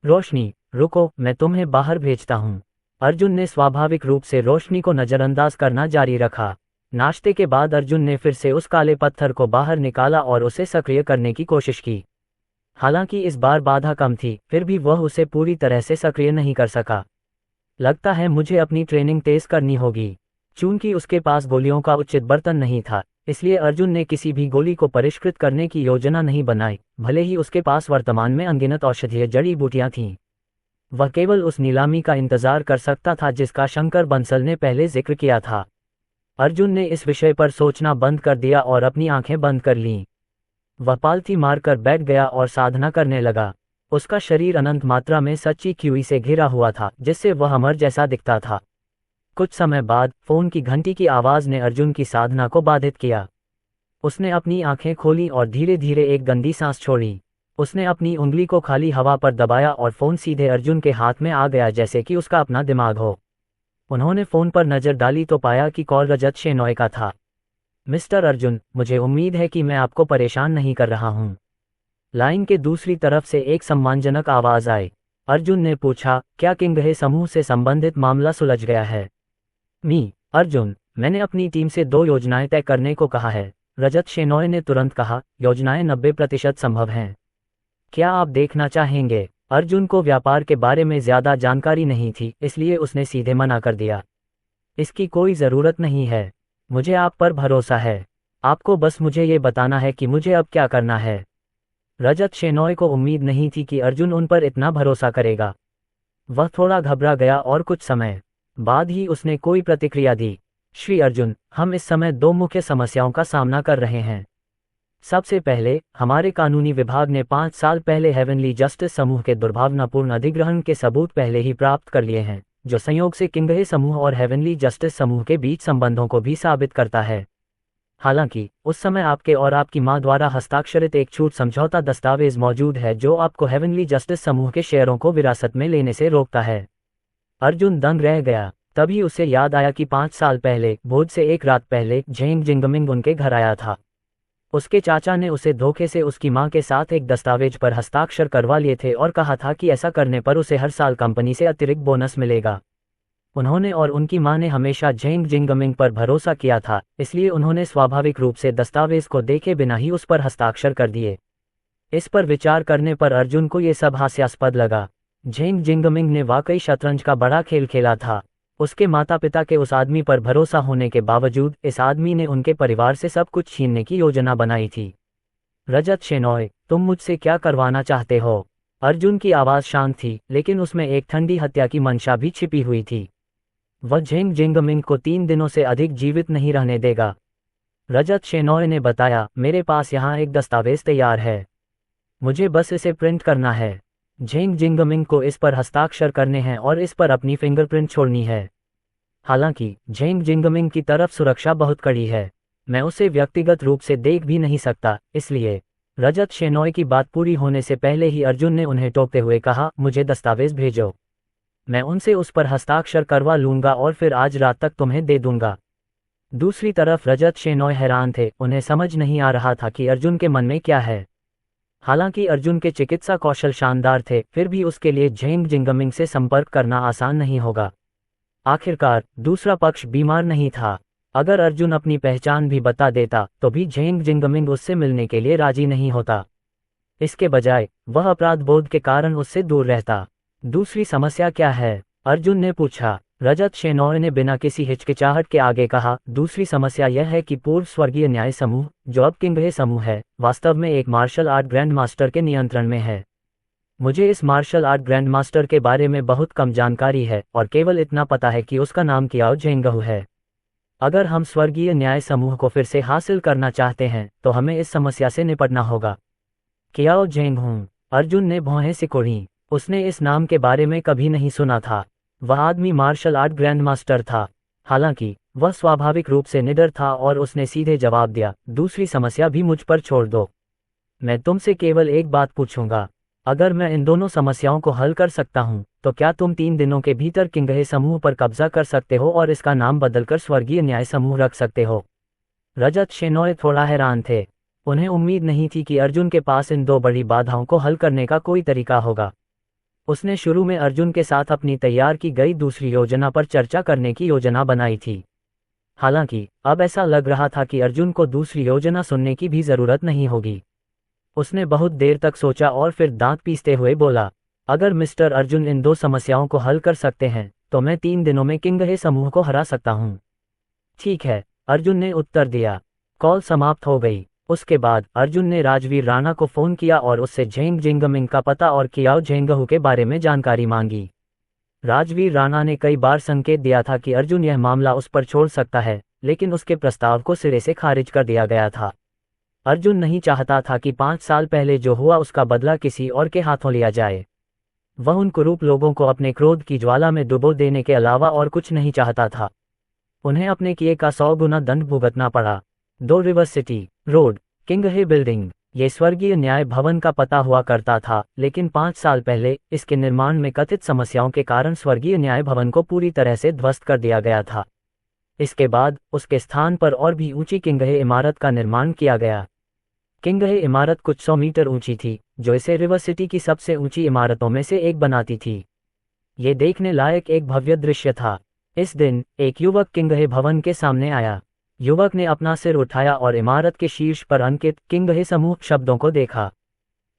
रोशनी, रुको, मैं तुम्हें बाहर भेजता हूँ। अर्जुन ने स्वाभाविक रूप से रोशनी को नज़रअंदाज करना जारी रखा। नाश्ते के बाद अर्जुन ने फिर से उस काले पत्थर को बाहर निकाला और उसे सक्रिय करने की कोशिश की। हालांकि इस बार बाधा कम थी, फिर भी वह उसे पूरी तरह से सक्रिय नहीं कर सका। लगता है मुझे अपनी ट्रेनिंग तेज करनी होगी। चूंकि उसके पास गोलियों का उचित बर्तन नहीं था, इसलिए अर्जुन ने किसी भी गोली को परिष्कृत करने की योजना नहीं बनाई, भले ही उसके पास वर्तमान में अनगिनत औषधीय जड़ी बूटियां थीं। वह केवल उस नीलामी का इंतजार कर सकता था जिसका शंकर बंसल ने पहले जिक्र किया था। अर्जुन ने इस विषय पर सोचना बंद कर दिया और अपनी आंखें बंद कर लीं। वह पालथी मारकर बैठ गया और साधना करने लगा। उसका शरीर अनंत मात्रा में सच्ची क्यूई से घिरा हुआ था, जिससे वह अमर जैसा दिखता था। कुछ समय बाद फोन की घंटी की आवाज ने अर्जुन की साधना को बाधित किया। उसने अपनी आंखें खोली और धीरे धीरे एक गंदी सांस छोड़ी। उसने अपनी उंगली को खाली हवा पर दबाया और फोन सीधे अर्जुन के हाथ में आ गया, जैसे कि उसका अपना दिमाग हो। उन्होंने फोन पर नजर डाली तो पाया कि कॉल रजत शेनॉय का था। मिस्टर अर्जुन, मुझे उम्मीद है कि मैं आपको परेशान नहीं कर रहा हूँ। लाइन के दूसरी तरफ से एक सम्मानजनक आवाज आई। अर्जुन ने पूछा, क्या किंगहे समूह से संबंधित मामला सुलझ गया है? अर्जुन, मैंने अपनी टीम से 2 योजनाएं तय करने को कहा है। रजत शेनॉय ने तुरंत कहा, योजनाएं 90% संभव हैं। क्या आप देखना चाहेंगे? अर्जुन को व्यापार के बारे में ज्यादा जानकारी नहीं थी, इसलिए उसने सीधे मना कर दिया। इसकी कोई जरूरत नहीं है। मुझे आप पर भरोसा है। आपको बस मुझे ये बताना है कि मुझे अब क्या करना है। रजत शेनॉय को उम्मीद नहीं थी कि अर्जुन उन पर इतना भरोसा करेगा। वह थोड़ा घबरा गया और कुछ समय बाद ही उसने कोई प्रतिक्रिया दी। श्री अर्जुन, हम इस समय 2 मुख्य समस्याओं का सामना कर रहे हैं। सबसे पहले, हमारे कानूनी विभाग ने 5 साल पहले हेवनली जस्टिस समूह के दुर्भावनापूर्ण अधिग्रहण के सबूत पहले ही प्राप्त कर लिए हैं, जो संयोग से किंगहे समूह और हेवनली जस्टिस समूह के बीच संबंधों को भी साबित करता है। हालांकि उस समय आपके और आपकी मां द्वारा हस्ताक्षरित एक छूट समझौता दस्तावेज मौजूद है जो आपको हेवनली जस्टिस समूह के शेयरों को विरासत में लेने से रोकता है। अर्जुन दंग रह गया। तभी उसे याद आया कि 5 साल पहले, भोज से एक रात पहले, झेंग जिंगमिंग उनके घर आया था। उसके चाचा ने उसे धोखे से उसकी मां के साथ एक दस्तावेज पर हस्ताक्षर करवा लिए थे और कहा था कि ऐसा करने पर उसे हर साल कंपनी से अतिरिक्त बोनस मिलेगा। उन्होंने और उनकी मां ने हमेशा झेंग जिंगमिंग पर भरोसा किया था, इसलिए उन्होंने स्वाभाविक रूप से दस्तावेज को देखे बिना ही उस पर हस्ताक्षर कर दिए। इस पर विचार करने पर अर्जुन को ये सब हास्यास्पद लगा। झेंग जिंगमिंग ने वाकई शतरंज का बड़ा खेल खेला था। उसके माता पिता के उस आदमी पर भरोसा होने के बावजूद इस आदमी ने उनके परिवार से सब कुछ छीनने की योजना बनाई थी। रजत शेनॉय, तुम मुझसे क्या करवाना चाहते हो? अर्जुन की आवाज़ शांत थी, लेकिन उसमें एक ठंडी हत्या की मंशा भी छिपी हुई थी। वह झेंग जिंगमिंग को 3 दिनों से अधिक जीवित नहीं रहने देगा। रजत शेनॉय ने बताया, मेरे पास यहाँ एक दस्तावेज तैयार है, मुझे बस इसे प्रिंट करना है। झेंग जिंगमिंग को इस पर हस्ताक्षर करने हैं और इस पर अपनी फिंगरप्रिंट छोड़नी है। हालांकि झेंग जिंगमिंग की तरफ सुरक्षा बहुत कड़ी है, मैं उसे व्यक्तिगत रूप से देख भी नहीं सकता, इसलिए। रजत शेनॉय की बात पूरी होने से पहले ही अर्जुन ने उन्हें टोकते हुए कहा, मुझे दस्तावेज भेजो, मैं उनसे उस पर हस्ताक्षर करवा लूंगा और फिर आज रात तक तुम्हें दे दूंगा। दूसरी तरफ रजत शेनॉय हैरान थे, उन्हें समझ नहीं आ रहा था कि अर्जुन के मन में क्या है। हालांकि अर्जुन के चिकित्सा कौशल शानदार थे, फिर भी उसके लिए झेंग जिंगमिंग से संपर्क करना आसान नहीं होगा। आखिरकार दूसरा पक्ष बीमार नहीं था। अगर अर्जुन अपनी पहचान भी बता देता तो भी झेंग जिंगमिंग उससे मिलने के लिए राजी नहीं होता। इसके बजाय वह अपराध बोध के कारण उससे दूर रहता। दूसरी समस्या क्या है? अर्जुन ने पूछा। रजत शेनॉय ने बिना किसी हिचकिचाहट के आगे कहा, दूसरी समस्या यह है कि पूर्व स्वर्गीय न्याय समूह, जो अब किंगहे समूह है, वास्तव में एक मार्शल आर्ट ग्रैंड मास्टर के नियंत्रण में है। मुझे इस मार्शल आर्ट ग्रैंड मास्टर के बारे में बहुत कम जानकारी है और केवल इतना पता है कि उसका नाम कियाओ झेंगहू है। अगर हम स्वर्गीय न्याय समूह को फिर से हासिल करना चाहते हैं तो हमें इस समस्या से निपटना होगा। कियाओ झेंगहू, अर्जुन ने भौहें सिकोड़ी। उसने इस नाम के बारे में कभी नहीं सुना था। वह आदमी मार्शल आर्ट ग्रैंड मास्टर था। हालांकि वह स्वाभाविक रूप से निडर था और उसने सीधे जवाब दिया, दूसरी समस्या भी मुझ पर छोड़ दो। मैं तुमसे केवल एक बात पूछूंगा, अगर मैं इन दोनों समस्याओं को हल कर सकता हूं, तो क्या तुम 3 दिनों के भीतर किंगहे समूह पर कब्जा कर सकते हो और इसका नाम बदलकर स्वर्गीय न्याय समूह रख सकते हो? रजत शेनॉय थोड़ा हैरान थे। उन्हें उम्मीद नहीं थी कि अर्जुन के पास इन 2 बड़ी बाधाओं को हल करने का कोई तरीका होगा। उसने शुरू में अर्जुन के साथ अपनी तैयार की गई दूसरी योजना पर चर्चा करने की योजना बनाई थी। हालांकि अब ऐसा लग रहा था कि अर्जुन को दूसरी योजना सुनने की भी जरूरत नहीं होगी। उसने बहुत देर तक सोचा और फिर दांत पीसते हुए बोला, अगर मिस्टर अर्जुन इन 2 समस्याओं को हल कर सकते हैं तो मैं 3 दिनों में किंगहे समूह को हरा सकता हूं। ठीक है, अर्जुन ने उत्तर दिया। कॉल समाप्त हो गई। उसके बाद अर्जुन ने राजवीर राणा को फोन किया और उससे झेंग जिंगमिंग का पता और कियाओ झेंगहू के बारे में जानकारी मांगी। राजवीर राणा ने कई बार संकेत दिया था कि अर्जुन यह मामला उस पर छोड़ सकता है, लेकिन उसके प्रस्ताव को सिरे से खारिज कर दिया गया था। अर्जुन नहीं चाहता था कि 5 साल पहले जो हुआ उसका बदला किसी और के हाथों लिया जाए। वह उन कुरूप लोगों को अपने क्रोध की ज्वाला में डुबो देने के अलावा और कुछ नहीं चाहता था। उन्हें अपने किए का 100 गुना दंड भुगतना पड़ा। 2 रिवर सिटी रोड, किंगहे बिल्डिंग, ये स्वर्गीय न्याय भवन का पता हुआ करता था, लेकिन 5 साल पहले इसके निर्माण में कथित समस्याओं के कारण स्वर्गीय न्याय भवन को पूरी तरह से ध्वस्त कर दिया गया था। इसके बाद उसके स्थान पर और भी ऊंची किंगहे इमारत का निर्माण किया गया। किंगहे इमारत कुछ 100 मीटर ऊंची थी, जो इसे रिवर सिटी की सबसे ऊंची इमारतों में से एक बनाती थी। ये देखने लायक एक भव्य दृश्य था। इस दिन एक युवक किंगहे भवन के सामने आया। युवक ने अपना सिर उठाया और इमारत के शीर्ष पर अंकित किंगहे समूह शब्दों को देखा।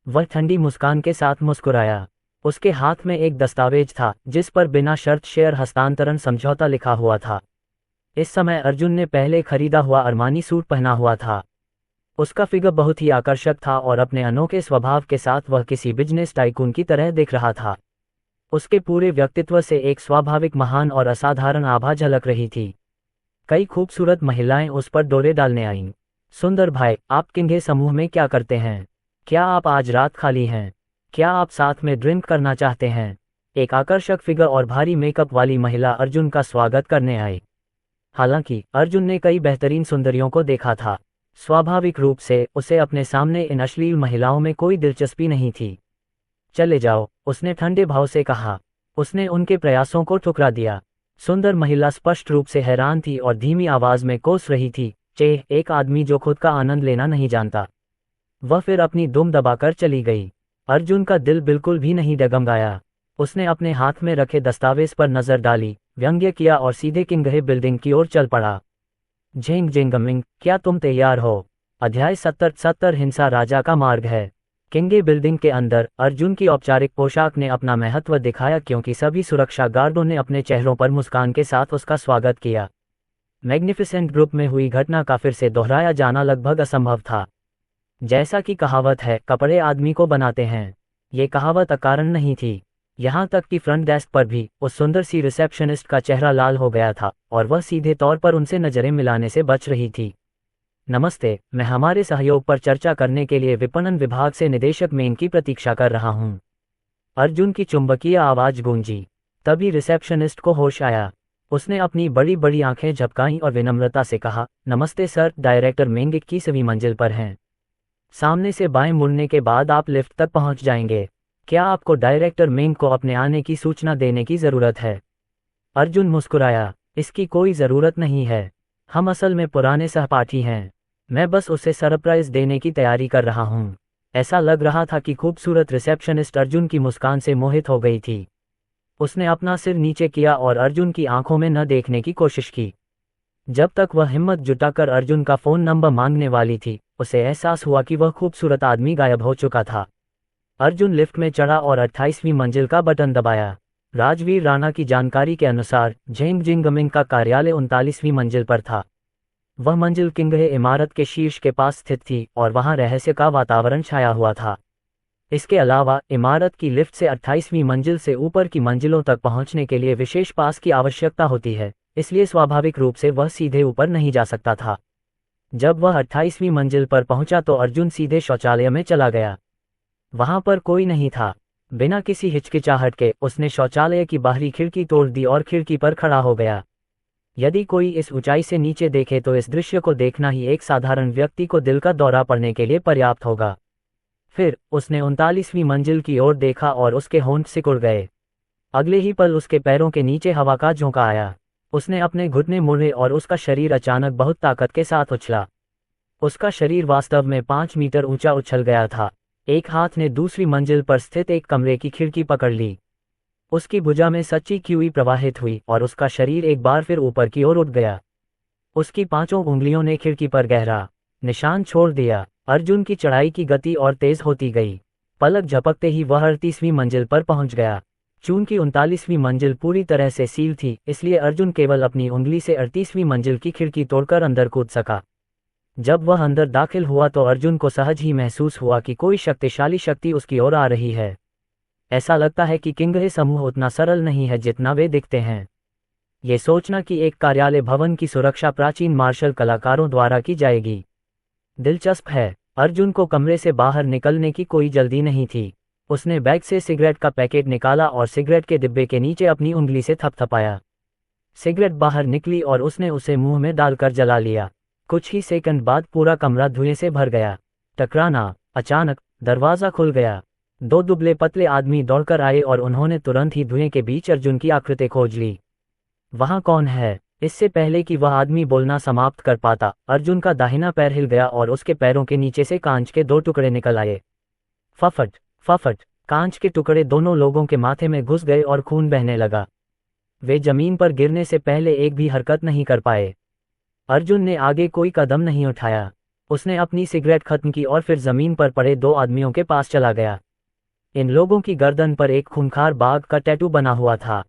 वह ठंडी मुस्कान के साथ मुस्कुराया। उसके हाथ में एक दस्तावेज था जिस पर बिना शर्त शेयर हस्तांतरण समझौता लिखा हुआ था। इस समय अर्जुन ने पहले खरीदा हुआ अरमानी सूट पहना हुआ था। उसका फिगर बहुत ही आकर्षक था और अपने अनोखे स्वभाव के साथ वह किसी बिजनेस टाइकून की तरह दिख रहा था। उसके पूरे व्यक्तित्व से एक स्वाभाविक महान और असाधारण आभा झलक रही थी। कई खूबसूरत महिलाएं उस पर डोरे डालने आईं। सुंदर भाई, आप किंगहे समूह में क्या करते हैं? क्या आप आज रात खाली हैं? क्या आप साथ में ड्रिंक करना चाहते हैं? एक आकर्षक फिगर और भारी मेकअप वाली महिला अर्जुन का स्वागत करने आई। हालांकि अर्जुन ने कई बेहतरीन सुंदरियों को देखा था, स्वाभाविक रूप से उसे अपने सामने इन अश्लील महिलाओं में कोई दिलचस्पी नहीं थी। चले जाओ, उसने ठंडे भाव से कहा। उसने उनके प्रयासों को ठुकरा दिया। सुंदर महिला स्पष्ट रूप से हैरान थी और धीमी आवाज में कोस रही थी, चेह, एक आदमी जो खुद का आनंद लेना नहीं जानता। वह फिर अपनी दुम दबाकर चली गई। अर्जुन का दिल बिल्कुल भी नहीं डगमगाया। उसने अपने हाथ में रखे दस्तावेज पर नजर डाली, व्यंग्य किया और सीधे किंगहे बिल्डिंग की ओर चल पड़ा। झेंग जेंगमिंग, क्या तुम तैयार हो? अध्याय 70 हिंसा राजा का मार्ग है। किंगे बिल्डिंग के अंदर अर्जुन की औपचारिक पोशाक ने अपना महत्व दिखाया क्योंकि सभी सुरक्षा गार्डों ने अपने चेहरों पर मुस्कान के साथ उसका स्वागत किया। मैग्निफिसेंट ग्रुप में हुई घटना का फिर से दोहराया जाना लगभग असंभव था। जैसा कि कहावत है, कपड़े आदमी को बनाते हैं, ये कहावत अकारण नहीं थी। यहाँ तक कि फ्रंट डेस्क पर भी उस सुंदर सी रिसेप्शनिस्ट का चेहरा लाल हो गया था और वह सीधे तौर पर उनसे नजरें मिलाने से बच रही थी। नमस्ते, मैं हमारे सहयोग पर चर्चा करने के लिए विपणन विभाग से निदेशक मेन की प्रतीक्षा कर रहा हूँ। अर्जुन की चुंबकीय आवाज गूंजी। तभी रिसेप्शनिस्ट को होश आया। उसने अपनी बड़ी बड़ी आंखें झपकाईं और विनम्रता से कहा, नमस्ते सर, डायरेक्टर मेंग 21वीं मंजिल पर हैं। सामने से बाएं मुड़ने के बाद आप लिफ्ट तक पहुंच जाएंगे। क्या आपको डायरेक्टर मेंग को अपने आने की सूचना देने की जरूरत है? अर्जुन मुस्कुराया, इसकी कोई जरूरत नहीं है। हम असल में पुराने सहपाठी हैं। मैं बस उसे सरप्राइज देने की तैयारी कर रहा हूँ। ऐसा लग रहा था कि खूबसूरत रिसेप्शनिस्ट अर्जुन की मुस्कान से मोहित हो गई थी। उसने अपना सिर नीचे किया और अर्जुन की आंखों में न देखने की कोशिश की। जब तक वह हिम्मत जुटाकर अर्जुन का फोन नंबर मांगने वाली थी, उसे एहसास हुआ कि वह खूबसूरत आदमी गायब हो चुका था। अर्जुन लिफ्ट में चढ़ा और 28वीं मंजिल का बटन दबाया। राजवीर राणा की जानकारी के अनुसार झेंग जिंगमिंग का कार्यालय 39वीं मंजिल पर था। वह मंजिल किंगहे इमारत के शीर्ष के पास स्थित थी और वहां रहस्य का वातावरण छाया हुआ था। इसके अलावा इमारत की लिफ्ट से 28वीं मंजिल से ऊपर की मंजिलों तक पहुंचने के लिए विशेष पास की आवश्यकता होती है, इसलिए स्वाभाविक रूप से वह सीधे ऊपर नहीं जा सकता था। जब वह 28वीं मंजिल पर पहुंचा तो अर्जुन सीधे शौचालय में चला गया। वहां पर कोई नहीं था। बिना किसी हिचकिचाहट के उसने शौचालय की बाहरी खिड़की तोड़ दी और खिड़की पर खड़ा हो गया। यदि कोई इस ऊंचाई से नीचे देखे तो इस दृश्य को देखना ही एक साधारण व्यक्ति को दिल का दौरा पड़ने के लिए पर्याप्त होगा। फिर उसने 39वीं मंजिल की ओर देखा और उसके होंठ सिकुड़ गए। अगले ही पल उसके पैरों के नीचे हवा का झोंका आया। उसने अपने घुटने मोड़े और उसका शरीर अचानक बहुत ताकत के साथ उछला। उसका शरीर वास्तव में 5 मीटर ऊंचा उछल गया था। एक हाथ ने दूसरी मंजिल पर स्थित एक कमरे की खिड़की पकड़ ली। उसकी भुजा में सच्ची क्यूई प्रवाहित हुई और उसका शरीर एक बार फिर ऊपर की ओर उठ गया। उसकी 5 उंगलियों ने खिड़की पर गहरा निशान छोड़ दिया। अर्जुन की चढ़ाई की गति और तेज होती गई। पलक झपकते ही वह 38वीं मंजिल पर पहुंच गया। चूंकि 39वीं मंजिल पूरी तरह से सील थी, इसलिए अर्जुन केवल अपनी उंगली से 38वीं मंजिल की खिड़की तोड़कर अंदर कूद सका। जब वह अंदर दाखिल हुआ तो अर्जुन को सहज ही महसूस हुआ कि कोई शक्तिशाली शक्ति उसकी ओर आ रही है। ऐसा लगता है कि किंगहे समूह उतना सरल नहीं है जितना वे दिखते हैं। ये सोचना कि एक कार्यालय भवन की सुरक्षा प्राचीन मार्शल कलाकारों द्वारा की जाएगी, दिलचस्प है। अर्जुन को कमरे से बाहर निकलने की कोई जल्दी नहीं थी। उसने बैग से सिगरेट का पैकेट निकाला और सिगरेट के डिब्बे के नीचे अपनी उंगली से थपथपाया। सिगरेट बाहर निकली और उसने उसे मुंह में डालकर जला लिया। कुछ ही सेकंड बाद पूरा कमरा धुएं से भर गया। टकराना। अचानक दरवाजा खुल गया। 2 दुबले पतले आदमी दौड़कर आए और उन्होंने तुरंत ही धुएं के बीच अर्जुन की आकृति खोज ली। वहां कौन है? इससे पहले कि वह आदमी बोलना समाप्त कर पाता, अर्जुन का दाहिना पैर हिल गया और उसके पैरों के नीचे से कांच के 2 टुकड़े निकल आए। फफट फफट। कांच के टुकड़े दोनों लोगों के माथे में घुस गए और खून बहने लगा। वे जमीन पर गिरने से पहले एक भी हरकत नहीं कर पाए। अर्जुन ने आगे कोई कदम नहीं उठाया। उसने अपनी सिगरेट खत्म की और फिर जमीन पर पड़े 2 आदमियों के पास चला गया। इन लोगों की गर्दन पर एक खूंखार बाघ का टैटू बना हुआ था।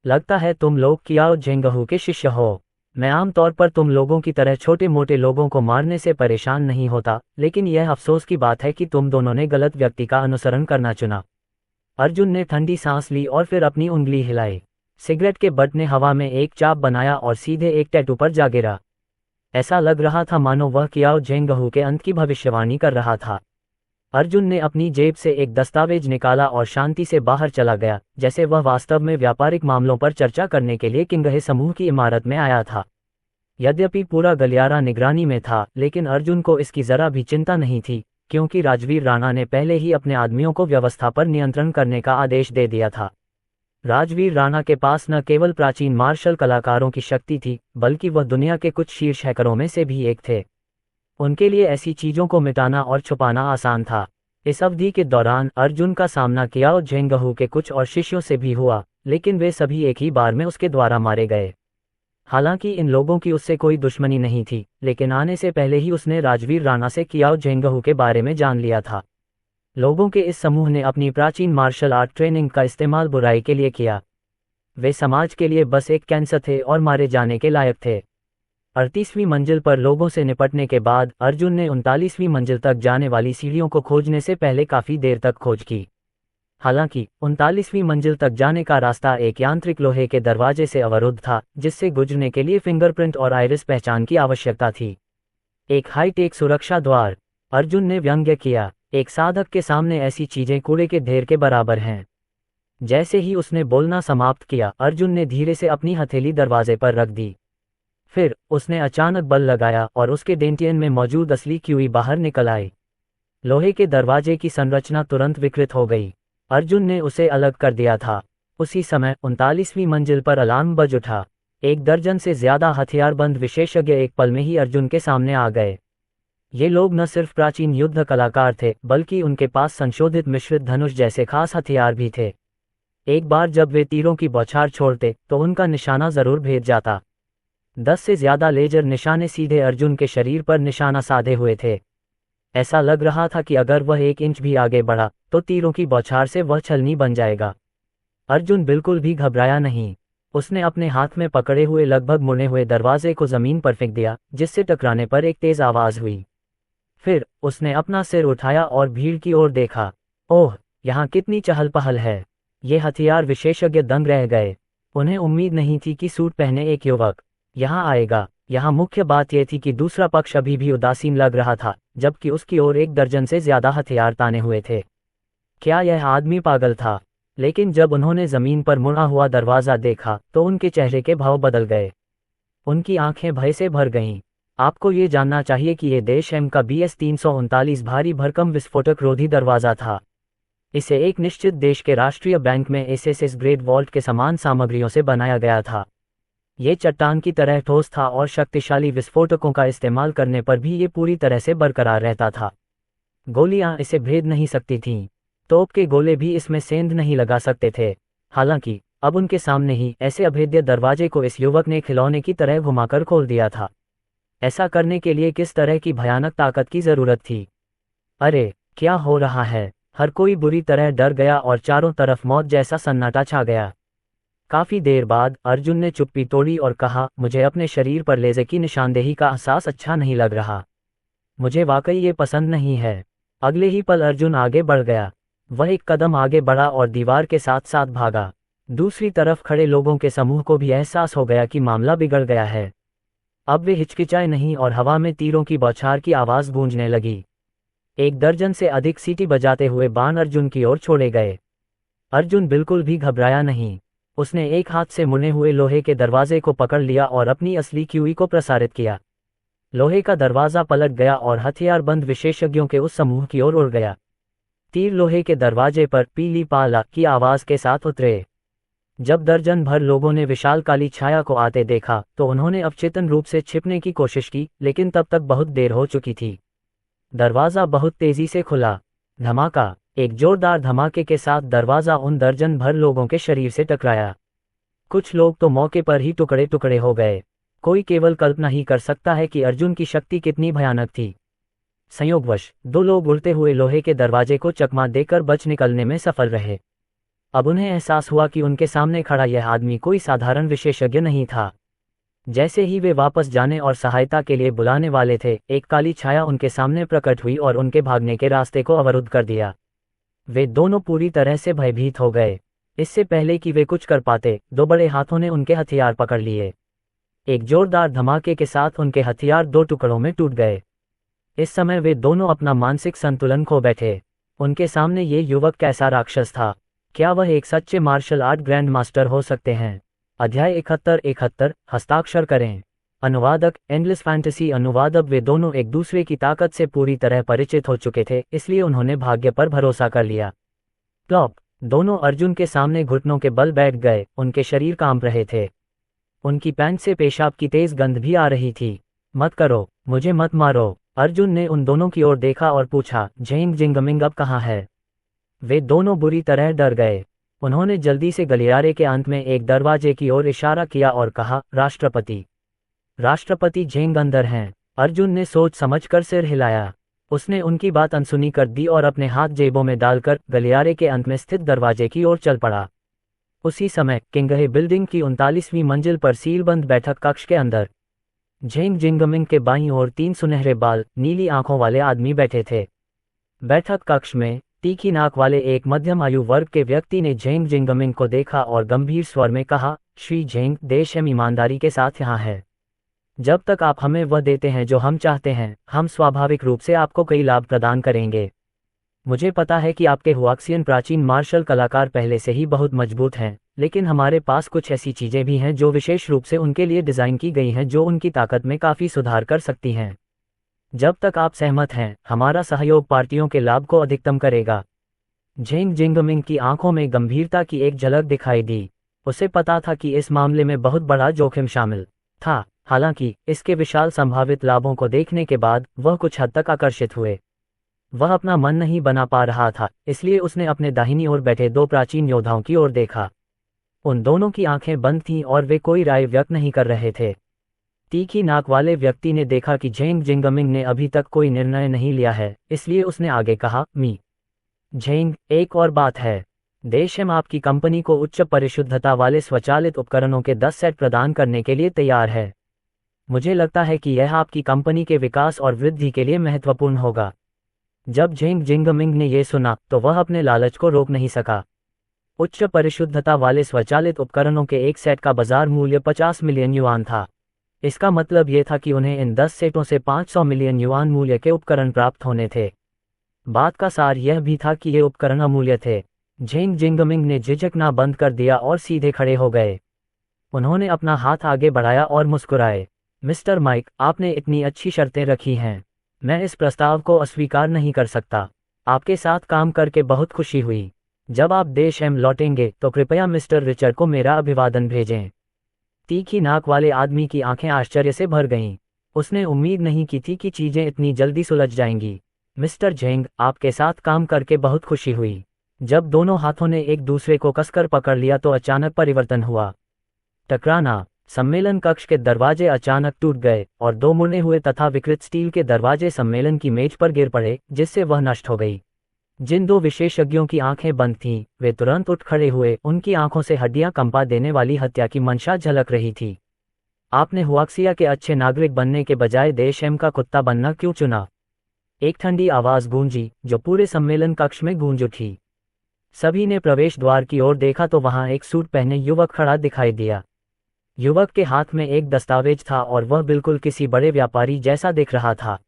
लगता है तुम लोग कियाओ जेंगहू के शिष्य हो। मैं आमतौर पर तुम लोगों की तरह छोटे मोटे लोगों को मारने से परेशान नहीं होता, लेकिन यह अफसोस की बात है कि तुम दोनों ने गलत व्यक्ति का अनुसरण करना चुना। अर्जुन ने ठंडी सांस ली और फिर अपनी उंगली हिलाई। सिगरेट के बट ने हवा में एक चाप बनाया और सीधे एक टैटू पर जा गिरा। ऐसा लग रहा था मानो वह कियाओ जेंगहू के अंत की भविष्यवाणी कर रहा था। अर्जुन ने अपनी जेब से एक दस्तावेज निकाला और शांति से बाहर चला गया, जैसे वह वास्तव में व्यापारिक मामलों पर चर्चा करने के लिए किंगहे समूह की इमारत में आया था। यद्यपि पूरा गलियारा निगरानी में था, लेकिन अर्जुन को इसकी जरा भी चिंता नहीं थी, क्योंकि राजवीर राणा ने पहले ही अपने आदमियों को व्यवस्था पर नियंत्रण करने का आदेश दे दिया था। राजवीर राणा के पास न केवल प्राचीन मार्शल कलाकारों की शक्ति थी, बल्कि वह दुनिया के कुछ शीर्ष हैकरों में से भी एक थे। उनके लिए ऐसी चीजों को मिटाना और छुपाना आसान था। इस अवधि के दौरान अर्जुन का सामना कियाओ झेंगहू के कुछ और शिष्यों से भी हुआ, लेकिन वे सभी एक ही बार में उसके द्वारा मारे गए। हालांकि इन लोगों की उससे कोई दुश्मनी नहीं थी, लेकिन आने से पहले ही उसने राजवीर राणा से कियाओ झेंगहू के बारे में जान लिया था। लोगों के इस समूह ने अपनी प्राचीन मार्शल आर्ट ट्रेनिंग का इस्तेमाल बुराई के लिए किया। वे समाज के लिए बस एक कैंसर थे और मारे जाने के लायक थे। 38वीं मंजिल पर लोगों से निपटने के बाद अर्जुन ने 39वीं मंजिल तक जाने वाली सीढ़ियों को खोजने से पहले काफी देर तक खोज की। हालांकि 39वीं मंजिल तक जाने का रास्ता एक यांत्रिक लोहे के दरवाजे से अवरुद्ध था, जिससे गुजरने के लिए फिंगरप्रिंट और आइरिस पहचान की आवश्यकता थी। एक हाईटेक सुरक्षा द्वार, अर्जुन ने व्यंग्य किया। एक साधक के सामने ऐसी चीजें कूड़े के ढेर के बराबर हैं। जैसे ही उसने बोलना समाप्त किया, अर्जुन ने धीरे से अपनी हथेली दरवाजे पर रख दी। फिर उसने अचानक बल लगाया और उसके डेंटियन में मौजूद असली क्यूई बाहर निकल आई। लोहे के दरवाजे की संरचना तुरंत विकृत हो गई। अर्जुन ने उसे अलग कर दिया था। उसी समय 39वीं मंजिल पर अलार्म बज उठा। 1 दर्जन से ज्यादा हथियारबंद विशेषज्ञ एक पल में ही अर्जुन के सामने आ गए। ये लोग न सिर्फ प्राचीन युद्ध कलाकार थे, बल्कि उनके पास संशोधित मिश्रित धनुष जैसे खास हथियार भी थे। एक बार जब वे तीरों की बौछार छोड़ते तो उनका निशाना जरूर भेद जाता। 10 से ज्यादा लेजर निशाने सीधे अर्जुन के शरीर पर निशाना साधे हुए थे। ऐसा लग रहा था कि अगर वह 1 इंच भी आगे बढ़ा तो तीरों की बौछार से वह छलनी बन जाएगा। अर्जुन बिल्कुल भी घबराया नहीं। उसने अपने हाथ में पकड़े हुए लगभग मुड़े हुए दरवाजे को जमीन पर फेंक दिया, जिससे टकराने पर एक तेज आवाज हुई। फिर उसने अपना सिर उठाया और भीड़ की ओर देखा। ओह, यहाँ कितनी चहल पहल है! ये हथियार विशेषज्ञ दंग रह गए। उन्हें उम्मीद नहीं थी कि सूट पहने एक युवक यहाँ आएगा। यहाँ मुख्य बात यह थी कि दूसरा पक्ष अभी भी उदासीन लग रहा था, जबकि उसकी ओर 1 दर्जन से ज्यादा हथियार ताने हुए थे। क्या यह आदमी पागल था? लेकिन जब उन्होंने जमीन पर मुड़ा हुआ दरवाजा देखा तो उनके चेहरे के भाव बदल गए। उनकी आंखें भय से भर गईं। आपको ये जानना चाहिए कि ये देश एम का BS-339 भारी भरकम विस्फोटक रोधी दरवाजा था। इसे एक निश्चित देश के राष्ट्रीय बैंक में SSS ग्रेड वॉल्ट के समान सामग्रियों से बनाया गया था। ये चट्टान की तरह ठोस था और शक्तिशाली विस्फोटकों का इस्तेमाल करने पर भी ये पूरी तरह से बरकरार रहता था। गोलियां इसे भेद नहीं सकती थीं। तोप के गोले भी इसमें सेंध नहीं लगा सकते थे। हालांकि अब उनके सामने ही ऐसे अभेद्य दरवाजे को इस युवक ने खिलौने की तरह घुमाकर खोल दिया था। ऐसा करने के लिए किस तरह की भयानक ताकत की जरूरत थी? अरे, क्या हो रहा है? हर कोई बुरी तरह डर गया और चारों तरफ मौत जैसा सन्नाटा छा गया। काफी देर बाद अर्जुन ने चुप्पी तोड़ी और कहा, मुझे अपने शरीर पर लेजर की निशानदेही का एहसास अच्छा नहीं लग रहा। मुझे वाकई ये पसंद नहीं है। अगले ही पल अर्जुन आगे बढ़ गया। वह 1 कदम आगे बढ़ा और दीवार के साथ साथ भागा। दूसरी तरफ खड़े लोगों के समूह को भी एहसास हो गया कि मामला बिगड़ गया है। अब वे हिचकिचाए नहीं और हवा में तीरों की बौछार की आवाज गूंजने लगी। 1 दर्जन से अधिक सीटी बजाते हुए बाण अर्जुन की ओर छोड़े गए। अर्जुन बिल्कुल भी घबराया नहीं। उसने एक हाथ से मुने हुए लोहे के दरवाजे को पकड़ लिया और अपनी असली क्यूई को प्रसारित किया। लोहे का दरवाजा पलट गया और हथियारबंद विशेषज्ञों के उस समूह की ओर उड़ गया। तीर लोहे के दरवाजे पर पीली पाला की आवाज के साथ उतरे। जब दर्जन भर लोगों ने विशाल काली छाया को आते देखा तो उन्होंने अवचेतन रूप से छिपने की कोशिश की, लेकिन तब तक बहुत देर हो चुकी थी। दरवाजा बहुत तेजी से खुला। धमाका! एक जोरदार धमाके के साथ दरवाजा उन दर्जन भर लोगों के शरीर से टकराया। कुछ लोग तो मौके पर ही टुकड़े टुकड़े हो गए। कोई केवल कल्पना ही कर सकता है कि अर्जुन की शक्ति कितनी भयानक थी। संयोगवश 2 लोग उड़ते हुए लोहे के दरवाजे को चकमा देकर बच निकलने में सफल रहे। अब उन्हें एहसास हुआ कि उनके सामने खड़ा यह आदमी कोई साधारण विशेषज्ञ नहीं था। जैसे ही वे वापस जाने और सहायता के लिए बुलाने वाले थे, एक काली छाया उनके सामने प्रकट हुई और उनके भागने के रास्ते को अवरुद्ध कर दिया। वे दोनों पूरी तरह से भयभीत हो गए। इससे पहले कि वे कुछ कर पाते, 2 बड़े हाथों ने उनके हथियार पकड़ लिए। एक जोरदार धमाके के साथ उनके हथियार 2 टुकड़ों में टूट गए। इस समय वे दोनों अपना मानसिक संतुलन खो बैठे। उनके सामने ये युवक कैसा राक्षस था? क्या वह एक सच्चे मार्शल आर्ट ग्रैंड मास्टर हो सकते हैं? अध्याय 71 हस्ताक्षर करें। अनुवादक एंडलेस फैंटेसी अनुवाद। अब वे दोनों एक दूसरे की ताकत से पूरी तरह परिचित हो चुके थे, इसलिए उन्होंने भाग्य पर भरोसा कर लिया। प्लॉप! दोनों अर्जुन के सामने घुटनों के बल बैठ गए, उनके शरीर कांप रहे थे। उनकी पैंट से पेशाब की तेज गंध भी आ रही थी। मत करो, मुझे मत मारो। अर्जुन ने उन दोनों की ओर देखा और पूछा, झेंग जिंगमिंग अब कहाँ है? वे दोनों बुरी तरह डर गए। उन्होंने जल्दी से गलियारे के अंत में एक दरवाजे की ओर इशारा किया और कहा, राष्ट्रपति। राष्ट्रपति झेंग अंदर हैं। अर्जुन ने सोच समझकर सिर हिलाया। उसने उनकी बात अनसुनी कर दी और अपने हाथ जेबों में डालकर गलियारे के अंत में स्थित दरवाजे की ओर चल पड़ा। उसी समय किंगहे बिल्डिंग की 39वीं मंजिल पर सीलबंद बैठक कक्ष के अंदर झेंग जिंगमिंग के बाईं ओर 3 सुनहरे बाल, नीली आंखों वाले आदमी बैठे थे। बैठक कक्ष में तीखी नाक वाले एक मध्यम आयु वर्ग के व्यक्ति ने झेंग जिंगमिंग को देखा और गंभीर स्वर में कहा, श्री झेंग, देश हम ईमानदारी के साथ यहाँ है। जब तक आप हमें वह देते हैं जो हम चाहते हैं, हम स्वाभाविक रूप से आपको कई लाभ प्रदान करेंगे। मुझे पता है कि आपके हुआक्सियन प्राचीन मार्शल कलाकार पहले से ही बहुत मजबूत हैं, लेकिन हमारे पास कुछ ऐसी चीजें भी हैं जो विशेष रूप से उनके लिए डिजाइन की गई हैं, जो उनकी ताकत में काफी सुधार कर सकती हैं। जब तक आप सहमत हैं, हमारा सहयोग पार्टियों के लाभ को अधिकतम करेगा। झेंग जिंगमिंग की आंखों में गंभीरता की एक झलक दिखाई दी। उसे पता था कि इस मामले में बहुत बड़ा जोखिम शामिल था। हालांकि इसके विशाल संभावित लाभों को देखने के बाद वह कुछ हद तक आकर्षित हुए। वह अपना मन नहीं बना पा रहा था, इसलिए उसने अपने दाहिनी ओर बैठे 2 प्राचीन योद्धाओं की ओर देखा। उन दोनों की आंखें बंद थीं और वे कोई राय व्यक्त नहीं कर रहे थे। तीखी नाक वाले व्यक्ति ने देखा कि झेंग जिंगमिंग ने अभी तक कोई निर्णय नहीं लिया है, इसलिए उसने आगे कहा, मी झेंग, एक और बात है। देशम आपकी कंपनी को उच्च परिशुद्धता वाले स्वचालित उपकरणों के 10 सेट प्रदान करने के लिए तैयार है। मुझे लगता है कि यह आपकी कंपनी के विकास और वृद्धि के लिए महत्वपूर्ण होगा। जब झेंग जिंगमिंग ने यह सुना तो वह अपने लालच को रोक नहीं सका। उच्च परिशुद्धता वाले स्वचालित उपकरणों के एक सेट का बाजार मूल्य 50 मिलियन युआन था। इसका मतलब यह था कि उन्हें इन 10 सेटों से 500 मिलियन युआन मूल्य के उपकरण प्राप्त होने थे। बात का सार यह भी था कि ये उपकरण अमूल्य थे। झेंग जिंगमिंग ने झिझकना बंद कर दिया और सीधे खड़े हो गए। उन्होंने अपना हाथ आगे बढ़ाया और मुस्कुराए। मिस्टर माइक, आपने इतनी अच्छी शर्तें रखी हैं। मैं इस प्रस्ताव को अस्वीकार नहीं कर सकता। आपके साथ काम करके बहुत खुशी हुई। जब आप देश एम लौटेंगे तो कृपया मिस्टर रिचर्ड को मेरा अभिवादन भेजें। तीखी नाक वाले आदमी की आंखें आश्चर्य से भर गईं। उसने उम्मीद नहीं की थी कि चीजें इतनी जल्दी सुलझ जाएंगी। मिस्टर झेंग, आपके साथ काम करके बहुत खुशी हुई। जब दोनों हाथों ने एक दूसरे को कसकर पकड़ लिया तो अचानक परिवर्तन हुआ। टकराना। सम्मेलन कक्ष के दरवाजे अचानक टूट गए और 2 मुड़े हुए तथा विकृत स्टील के दरवाजे सम्मेलन की मेज पर गिर पड़े, जिससे वह नष्ट हो गई। जिन 2 विशेषज्ञों की आंखें बंद थीं, वे तुरंत उठ खड़े हुए। उनकी आंखों से हड्डियां कंपा देने वाली हत्या की मंशा झलक रही थी। आपने हुआक्सिया के अच्छे नागरिक बनने के बजाय देश एम का कुत्ता बनना क्यों चुना? एक ठंडी आवाज गूंजी, जो पूरे सम्मेलन कक्ष में गूंज उठी। सभी ने प्रवेश द्वार की ओर देखा तो वहां एक सूट पहने युवक खड़ा दिखाई दिया। युवक के हाथ में एक दस्तावेज था और वह बिल्कुल किसी बड़े व्यापारी जैसा दिख रहा था।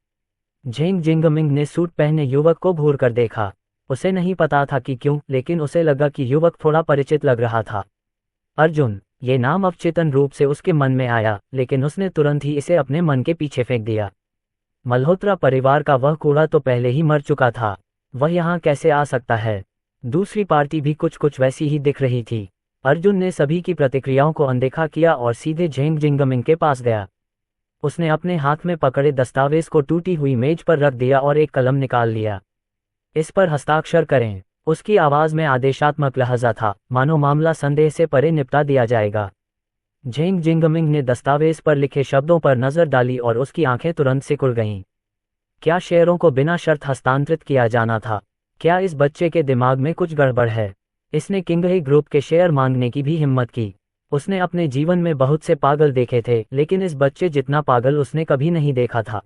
झेंग जिंगमिंग ने सूट पहने युवक को घूर कर देखा। उसे नहीं पता था कि क्यों, लेकिन उसे लगा कि युवक थोड़ा परिचित लग रहा था। अर्जुन, ये नाम अवचेतन रूप से उसके मन में आया, लेकिन उसने तुरंत ही इसे अपने मन के पीछे फेंक दिया। मल्होत्रा परिवार का वह कूड़ा तो पहले ही मर चुका था। वह यहाँ कैसे आ सकता है? दूसरी पार्टी भी कुछ कुछ वैसी ही दिख रही थी। अर्जुन ने सभी की प्रतिक्रियाओं को अनदेखा किया और सीधे झेंग जिंगमिंग के पास गया। उसने अपने हाथ में पकड़े दस्तावेज को टूटी हुई मेज पर रख दिया और एक कलम निकाल लिया। इस पर हस्ताक्षर करें। उसकी आवाज में आदेशात्मक लहजा था, मानो मामला संदेह से परे निपटा दिया जाएगा। झेंग जिंगमिंग ने दस्तावेज पर लिखे शब्दों पर नजर डाली और उसकी आंखें तुरंत सिकुड़ गईं। क्या शेयरों को बिना शर्त हस्तांतरित किया जाना था? क्या इस बच्चे के दिमाग में कुछ गड़बड़ है? इसने किंगहे ग्रुप के शेयर मांगने की भी हिम्मत की। उसने अपने जीवन में बहुत से पागल देखे थे, लेकिन इस बच्चे जितना पागल उसने कभी नहीं देखा था।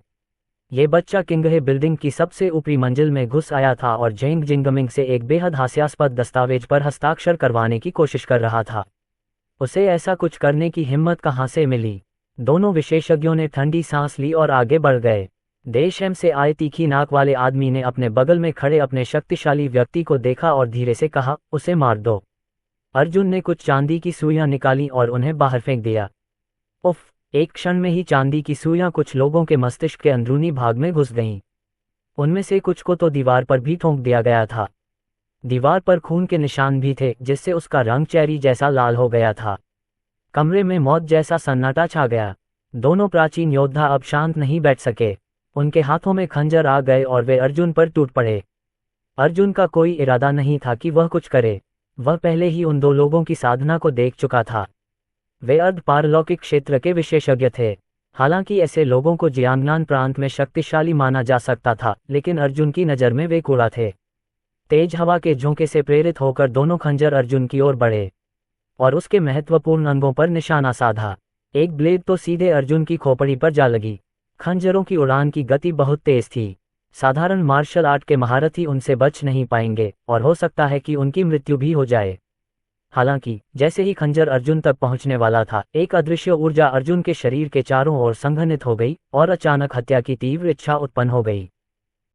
ये बच्चा किंगहे बिल्डिंग की सबसे ऊपरी मंजिल में घुस आया था और झेंग जिंगमिंग से एक बेहद हास्यास्पद दस्तावेज पर हस्ताक्षर करवाने की कोशिश कर रहा था। उसे ऐसा कुछ करने की हिम्मत कहाँ से मिली? दोनों विशेषज्ञों ने ठंडी सांस ली और आगे बढ़ गए। देश एम से आए तीखी नाक वाले आदमी ने अपने बगल में खड़े अपने शक्तिशाली व्यक्ति को देखा और धीरे से कहा, उसे मार दो। अर्जुन ने कुछ चांदी की सुइयां निकाली और उन्हें बाहर फेंक दिया। उफ! एक क्षण में ही चांदी की सुइयां कुछ लोगों के मस्तिष्क के अंदरूनी भाग में घुस गईं। उनमें से कुछ को तो दीवार पर भी ठोंक दिया गया था। दीवार पर खून के निशान भी थे, जिससे उसका रंग चेरी जैसा लाल हो गया था। कमरे में मौत जैसा सन्नाटा छा गया। दोनों प्राचीन योद्धा अब शांत नहीं बैठ सके। उनके हाथों में खंजर आ गए और वे अर्जुन पर टूट पड़े। अर्जुन का कोई इरादा नहीं था कि वह कुछ करे। वह पहले ही उन दो लोगों की साधना को देख चुका था। वे अर्ध पारलौकिक क्षेत्र के विशेषज्ञ थे। हालांकि ऐसे लोगों को जियांगनान प्रांत में शक्तिशाली माना जा सकता था, लेकिन अर्जुन की नज़र में वे कूड़ा थे। तेज हवा के झोंके से प्रेरित होकर दोनों खंजर अर्जुन की ओर बढ़े और उसके महत्वपूर्ण अंगों पर निशाना साधा। एक ब्लेड तो सीधे अर्जुन की खोपड़ी पर जा लगी। खंजरों की उड़ान की गति बहुत तेज थी। साधारण मार्शल आर्ट के महारथी उनसे बच नहीं पाएंगे और हो सकता है कि उनकी मृत्यु भी हो जाए। हालांकि जैसे ही खंजर अर्जुन तक पहुंचने वाला था, एक अदृश्य ऊर्जा अर्जुन के शरीर के चारों ओर संघनित हो गई और अचानक हत्या की तीव्र इच्छा उत्पन्न हो गई।